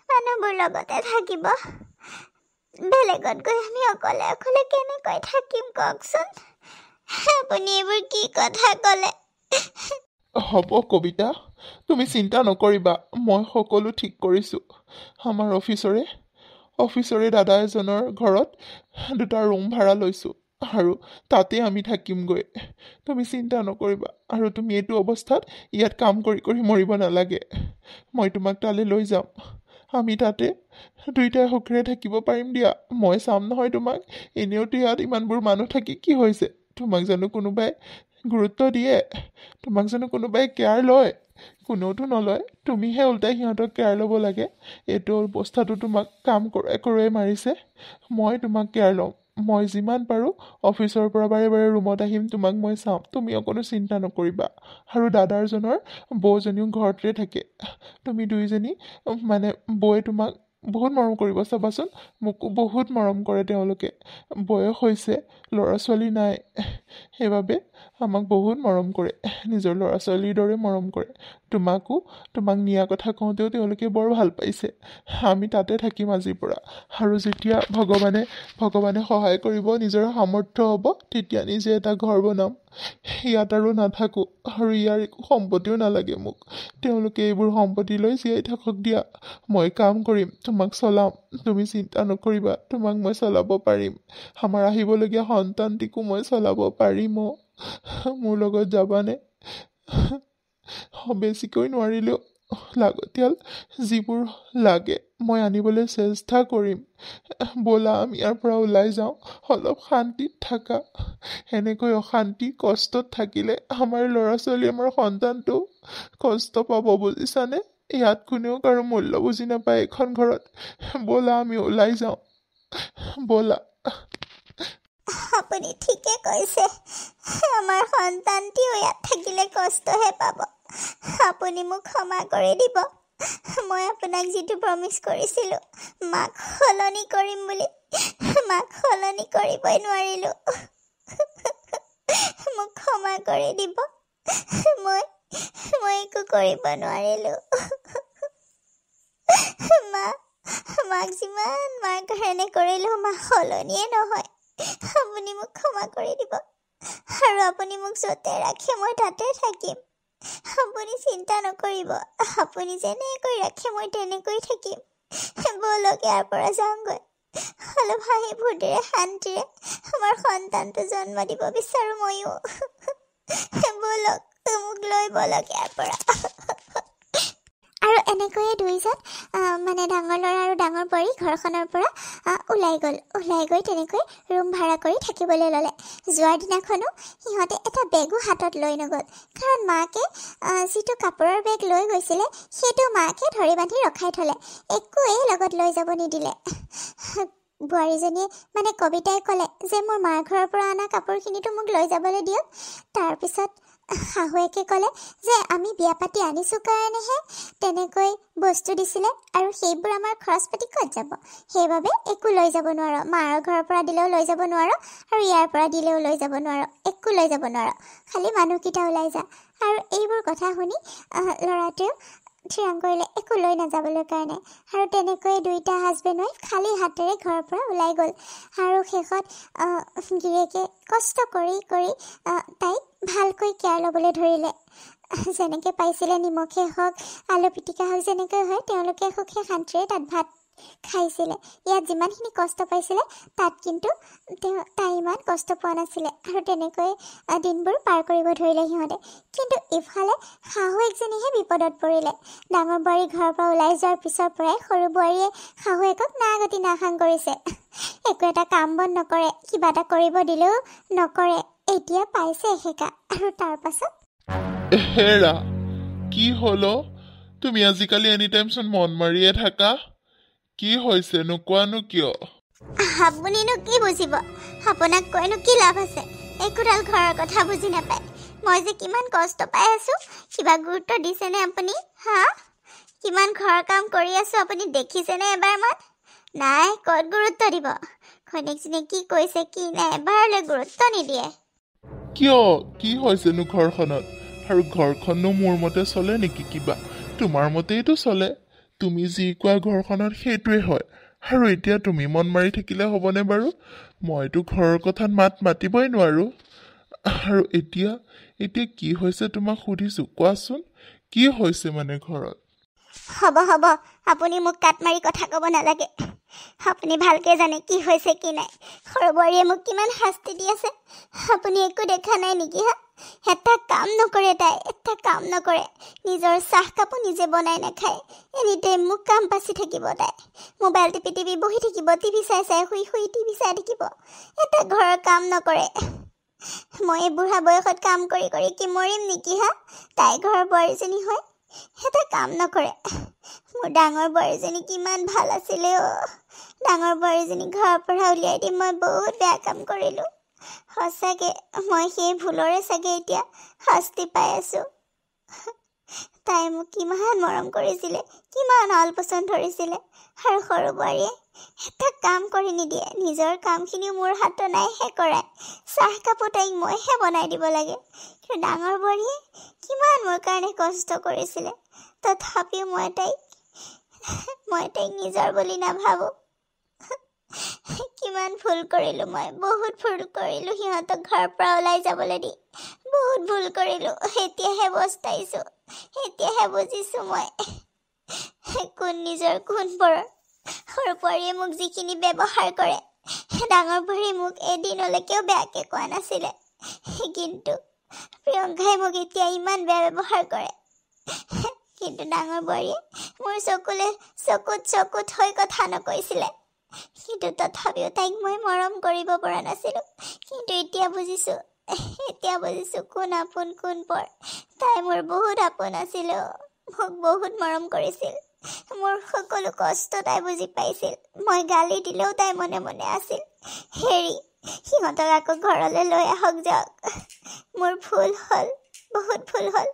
মানুহবোৰ লগতে থাকিব বেলেগত গৈ আমি অকলে কেনেকৈ থাকিম কওকচোন আপুনি এইবোৰ কি কথা ক'লে হ'ব কবিতা তুমি চিন্তা নকৰিবা মই সকলো ঠিক কৰিছোঁ আমাৰ অফিচৰে দাদা এজনৰ ঘৰত দুটা ৰুম ভাড়া লৈছোঁ আৰু তাতে আমি থাকিমগৈ তুমি চিন্তা নকৰিবা আৰু তুমি এইটো অৱস্থাত ইয়াত কাম কৰি মৰিব নালাগে মই তোমাক তালৈ লৈ যাম আমি তাতে দুইটাই সুখেৰে থাকিব পাৰিম দিয়া মই চাম নহয় তোমাক এনেওতো ইয়াত ইমানবোৰ মানুহ থাকি কি হৈছে তোমাক জানো কোনোবাই গুৰুত্ব দিয়ে তোমাক জানো কোনোবাই কেয়াৰ লয় কোনেওতো নলয় তুমিহে ওলটাই সিহঁতক কেয়াৰ ল'ব লাগে এইটো অৱস্থাটো তোমাক কাম কৰোৱাই মাৰিছে মই তোমাক কেয়াৰ ল'ম মই যিমান পাৰোঁ অফিচৰ পৰা বাৰে ৰুমত আহিম তোমাক মই চাম তুমি অকণো চিন্তা নকৰিবা আৰু দাদাৰজনৰ বৌজনীও ঘৰতে থাকে তুমি দুইজনী মানে বৌয়ে তোমাক বহুত মৰম কৰিব চাবাচোন মোকো বহুত মৰম কৰে তেওঁলোকে বয়স হৈছে ল'ৰা ছোৱালী নাই সেইবাবে আমাক বহুত মৰম কৰে নিজৰ ল'ৰা ছোৱালীৰ দৰে মৰম কৰে তোমাক নিয়া কথা কওঁতেও তেওঁলোকে বৰ ভাল পাইছে আমি তাতে থাকিম আজিৰ পৰা আৰু যেতিয়া ভগৱানে সহায় কৰিব নিজৰ সামৰ্থ্য হ'ব তেতিয়া নিজে এটা ঘৰ বনাম ইয়াত আৰু নাথাকোঁ আৰু ইয়াৰ একো সম্পত্তিও নালাগে মোক তেওঁলোকে এইবোৰ সম্পত্তি লৈ জীয়াই থাকক দিয়া মই কাম কৰিম তোমাক চলাম তুমি চিন্তা নকৰিবা তোমাক মই চলাব পাৰিম আমাৰ আহিবলগীয়া সন্তানটিকো মই চলাব পাৰিম মোৰ লগত যাবানে বেছিকৈ নোৱাৰিলেও লাগতিয়াল যিবোৰ লাগে মই আনিবলৈ চেষ্টা কৰিম ব'লা আমি ইয়াৰ পৰা ওলাই যাওঁ অলপ শান্তিত থাকা এনেকৈ অশান্তি কষ্টত থাকিলে আমাৰ ল'ৰা ছোৱালী আমাৰ সন্তানটো কষ্ট পাব বুজিছানে ইয়াত কোনেও কাৰো মূল্য বুজি নাপায় এইখন ঘৰত ব'লা আমি ওলাই যাওঁ ব'লা আপুনি ঠিকে কৈছে আমাৰ সন্তানটিও ইয়াত থাকিলে কষ্টহে পাব আপুনি মোক ক্ষমা কৰি দিব মই আপোনাক যিটো প্ৰমিছ কৰিছিলোঁ মাক সলনি কৰিম বুলি মাক সলনি কৰিবই নোৱাৰিলোঁ মোক ক্ষমা কৰি দিব মই একো কৰিব নোৱাৰিলো মাক যিমান মাৰ কাৰণে কৰিলো মা সলনিয়ে নহয় আপুনি মোক ক্ষমা কৰি দিব আৰু আপুনি মোক য'তে ৰাখে মই তাতে থাকিম আপুনি চিন্তা নকৰিব আপুনি যেনেকৈ ৰাখে মই তেনেকৈ থাকিম ব'লক ইয়াৰ পৰা যাওঁগৈ অলপ হাঁহি ফূৰ্তিৰে শান্তিৰে আমাৰ সন্তানটো জন্ম দিব বিচাৰো ময়ো ব'লক মোক লৈ ব'লক ইয়াৰ পৰা আৰু এনেকৈয়ে দুইজন মানে ডাঙৰ ল'ৰা আৰু ডাঙৰ বোৱাৰী ঘৰখনৰ পৰা ওলাই গৈ তেনেকৈ ৰুম ভাড়া কৰি থাকিবলৈ ল'লে যোৱাৰ দিনাখনো সিহঁতে এটা বেগো হাতত লৈ নগ'ল কাৰণ মাকে যিটো কাপোৰৰ বেগ লৈ গৈছিলে সেইটো মাকে ধৰি বান্ধি ৰখাই থ'লে একোৱেই লগত লৈ যাব নিদিলে বোৱাৰীজনীয়ে মানে কবিতাই ক'লে যে মোৰ মাৰ ঘৰৰ পৰা অনা কাপোৰখিনিতো মোক লৈ যাবলৈ দিয়ক তাৰপিছত শাহুৱেকে ক'লে যে আমি বিয়া পাতি আনিছোঁ কাৰণেহে তেনেকৈ বস্তু দিছিলে আৰু সেইবোৰ আমাৰ খৰচ পাতি ক'ত যাব সেইবাবে একো লৈ যাব নোৱাৰোঁ মাৰ ঘৰৰ পৰা দিলেও লৈ যাব নোৱাৰোঁ আৰু ইয়াৰ পৰা দিলেও লৈ যাব নোৱাৰোঁ একো লৈ যাব নোৱাৰোঁ খালি মানুহকেইটা ওলাই যা আৰু এইবোৰ কথা শুনি ল'ৰাটোৱেও থিৰাং কৰিলে একো লৈ নাযাবলৈ কাৰণে আৰু তেনেকৈয়ে দুইটা হাজবেণ্ড ৱাইফ খালী হাতেৰে ঘৰৰ পৰা ওলাই গ'ল আৰু শেষত গিৰিয়েকে কষ্ট কৰি তাইক ভালকৈ কেয়াৰ ল'বলৈ ধৰিলে যেনেকৈ পাইছিলে নিমখে হওক আলু পিটিকা হওক যেনেকৈ হয় তেওঁলোকে সুখে শান্তিৰে তাত ভাত খাইছিলে ইয়াত যিমানখিনি কষ্ট পাইছিলে তাত কিন্তু তাই ইমান কষ্ট পোৱা নাছিলে আৰু তেনেকৈ দিনবোৰ পাৰ কৰিব ধৰিলে সিহঁতে কিন্তু ইফালে শাহুৱেকজনীহে বিপদত পৰিলে ডাঙৰ বোৱাৰী ঘৰৰ পৰা ওলাই যোৱাৰ পিছৰ পৰাই সৰু বোৱাৰীয়ে শাহুৱেকক নাগতি নাখাং কৰিছে একো এটা কাম বন নকৰে কিবা এটা কৰিব দিলেও নকৰে এতিয়া পাইছে এসেকা আৰু তাৰ পাছত হেৰা কি হলো তুমি আজিকালি এনি টাইম চোন মন মাৰিয়ে থাকা কি হৈছে নোকোৱানো কিয় আপুনিনো কি বুজিব আপোনাক কৈনো কি লাভ আছে একোডাল ঘৰৰ কথা বুজি নাপায় মই যে কিমান কষ্ট পাই আছো কিবা গুৰুত্ব দিছেনে আপুনি হা কিমান ঘৰৰ কাম কৰি আছো আপুনি দেখিছেনে এবাৰমান নাই ক'ত গুৰুত্ব দিব ঘৈণীয়েকজনীয়ে কি কৈছে কি নাই এবাৰলৈ গুৰুত্ব নিদিয়ে কিয় কি হৈছেনো ঘৰখনত আৰু ঘৰখননো মোৰ মতে চলে নেকি কিবা তোমাৰ মতেইতো চলে তুমি যি কোৱা ঘৰখনত সেইটোৱে হয় আৰু এতিয়া তুমি মন মাৰি থাকিলে হ'বনে বাৰু মইতো ঘৰৰ কথাত মাত মাতিবই নোৱাৰো আৰু এতিয়া কি হৈছে তোমাক সুধিছো কোৱাচোন কি হৈছে মানে ঘৰত হ'ব আপুনি মোক কাট মাৰি কথা ক'ব নালাগে আপুনি ভালকৈ জানে কি হৈছে কি নাই সৰু বোৱাৰীয়ে মোক কিমান শাস্তি দি আছে আপুনি একো দেখা নাই নেকি হা এটা কাম নকৰে তাই এটা কাম নকৰে নিজৰ চাহ কাপো নিজে বনাই নাখায় এনিটাইম মোক কাম পাচি থাকিব তাই মোবাইল টিপি বহি থাকিব টিভি চাই শুই টিভি চাই থাকিব এটা ঘৰৰ কাম নকৰে মই এই বুঢ়া বয়সত কাম কৰি কি মৰিম নেকি হা তাই ঘৰৰ বোৱাৰীজনী হয় এটা কাম নকৰে মোৰ ডাঙৰ বোৱাৰীজনী কিমান ভাল আছিলে ডাঙৰ বোৱাৰীজনী ঘৰৰ পৰা উলিয়াই দি মই বহুত বেয়া কাম কৰিলোঁ সঁচাকৈ মই সেই ভুলৰে চাগে এতিয়া শাস্তি পাই আছোঁ তাই মোক কিমান মৰম কৰিছিলে কিমান আলপৈচান ধৰিছিলে আৰু সৰু বোৱাৰীয়ে এটা কাম কৰি নিদিয়ে নিজৰ কামখিনিও মোৰ হাতত নাইহে কৰায় চাহ কাপো তাইক মইহে বনাই দিব লাগে কিন্তু ডাঙৰ বোৱাৰীয়ে কিমান মোৰ কাৰণে কষ্ট কৰিছিলে তথাপিও মই তাইক নিজৰ বুলি নাভাবোঁ কিমান ভুল কৰিলোঁ মই বহুত ভুল কৰিলোঁ সিহঁতক ঘৰৰ পৰা ওলাই যাবলৈ দি বহুত ভুল কৰিলোঁ এতিয়াহে পস্তাইছোঁ এতিয়াহে বুজিছোঁ মই কোন নিজৰ কোন পৰৰ সৰু বোৱাৰীয়ে মোক যিখিনি ব্যৱহাৰ কৰে ডাঙৰ বোৱাৰীয়ে মোক এদিনলৈকেও বেয়াকৈ কোৱা নাছিলে কিন্তু প্ৰিয়ংকাই মোক এতিয়া ইমান বেয়া ব্যৱহাৰ কৰে কিন্তু ডাঙৰ বোৱাৰীয়ে মোৰ চকুত হৈ কথা নকৈছিলে কিন্তু তথাপিও তাইক মই মৰম কৰিব পৰা নাছিলোঁ কিন্তু এতিয়া বুজিছোঁ কোন আপোন কোন পৰ তাই মোৰ বহুত আপোন আছিল মোক বহুত মৰম কৰিছিল মোৰ সকলো কষ্ট তাই বুজি পাইছিল মই গালি দিলেও তাই মনে মনে আছিল হেৰি সিহঁতক আকৌ ঘৰলৈ লৈ আহক যাওক মোৰ ভুল হ'ল বহুত ভুল হ'ল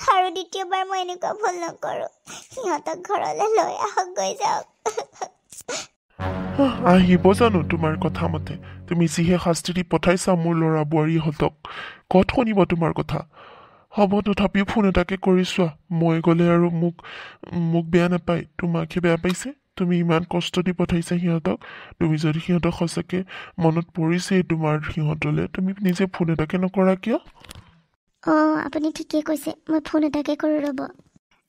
আৰু দ্বিতীয়বাৰ মই এনেকুৱা ভুল নকৰোঁ সিহঁতক ঘৰলৈ লৈ আহক গৈ যাওক আহিব জানো তোমাৰ কথা মতে? তুমি যিহে শাস্তি দি পঠাইছা মোৰ ল'ৰা বোৱাৰীহঁতক, ক'ত শুনিব তোমাৰ কথা? হ'ব, তথাপিও ফোন এটাকে কৰি চোৱা। মই গ'লে আৰু মোক বেয়া নাপায়, তোমাকহে বেয়া পাইছে। তুমি ইমান কষ্ট দি পঠাইছা সিহঁতক। তুমি যদি সিহঁতক সঁচাকৈ মনত পৰিছেই তোমাৰ সিহঁতলৈ, তুমি নিজে ফোন এটাকে নকৰা কিয়? অঁ, আপুনি ঠিকেই কৈছে, মই ফোন এটাকে কৰোঁ ৰ'ব।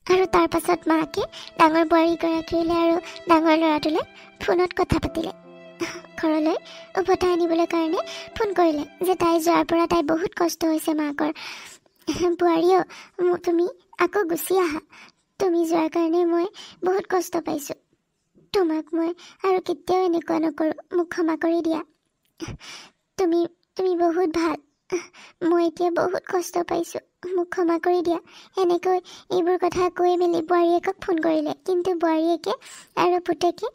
আৰু তাৰ পাছত মাকে ডাঙৰ বোৱাৰীগৰাকীলৈ আৰু ডাঙৰ ল'ৰাটোলৈ ফোনত কথা পাতিলে। ঘৰলৈ উভতাই আনিবলৈ কাৰণে ফোন কৰিলে যে তাই যোৱাৰ পৰা তাই বহুত কষ্ট হৈছে মাকৰ। বোৱাৰীও, তুমি আকৌ গুচি আহা। তুমি যোৱাৰ কাৰণে মই বহুত কষ্ট পাইছোঁ। তোমাক মই আৰু কেতিয়াও এনেকুৱা নকৰোঁ, মোক ক্ষমা কৰি দিয়া। তুমি বহুত ভাল। মই এতিয়া বহুত কষ্ট পাইছোঁ, মোক ক্ষমা কৰি দিয়া। এনেকৈ এইবোৰ কথা কৈ মেলি বোৱাৰীয়েকক ফোন কৰিলে, কিন্তু বোৱাৰীয়েকে আৰু পুতেকে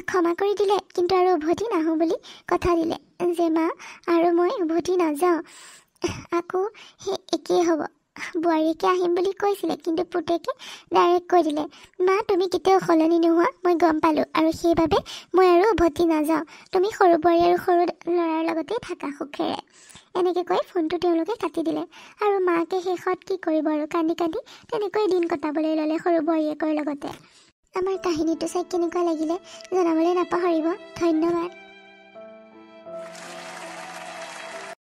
ক্ষমা কৰি দিলে, কিন্তু আৰু উভতি নাহোঁ বুলি কথা দিলে যে মা আৰু মই উভতি নাযাওঁ, আকৌ সেই একেই হ'ব। বোৱাৰীয়েকে আহিম বুলি কৈছিলে, কিন্তু পুতেকে ডাইৰেক্ট কৈ দিলে মা তুমি কেতিয়াও সলনি নোহোৱা মই গম পালোঁ, আৰু সেইবাবে মই আৰু উভতি নাযাওঁ। তুমি সৰু বোৱাৰী আৰু সৰু ল'ৰাৰ লগতেই থাকা সুখেৰে। এনেকৈ কৈ ফোনটো তেওঁলোকে কাটি দিলে। আৰু মাকে শেষত কি কৰিব আৰু কান্দি কান্দি তেনেকৈ দিন কটাবলৈ ল'লে সৰু বোৱাৰীয়েকৰ লগতে। আমাৰ কাহিনীটো চাই কেনেকুৱা লাগিলে জনাবলৈ নাপাহৰিব। ধন্যবাদ।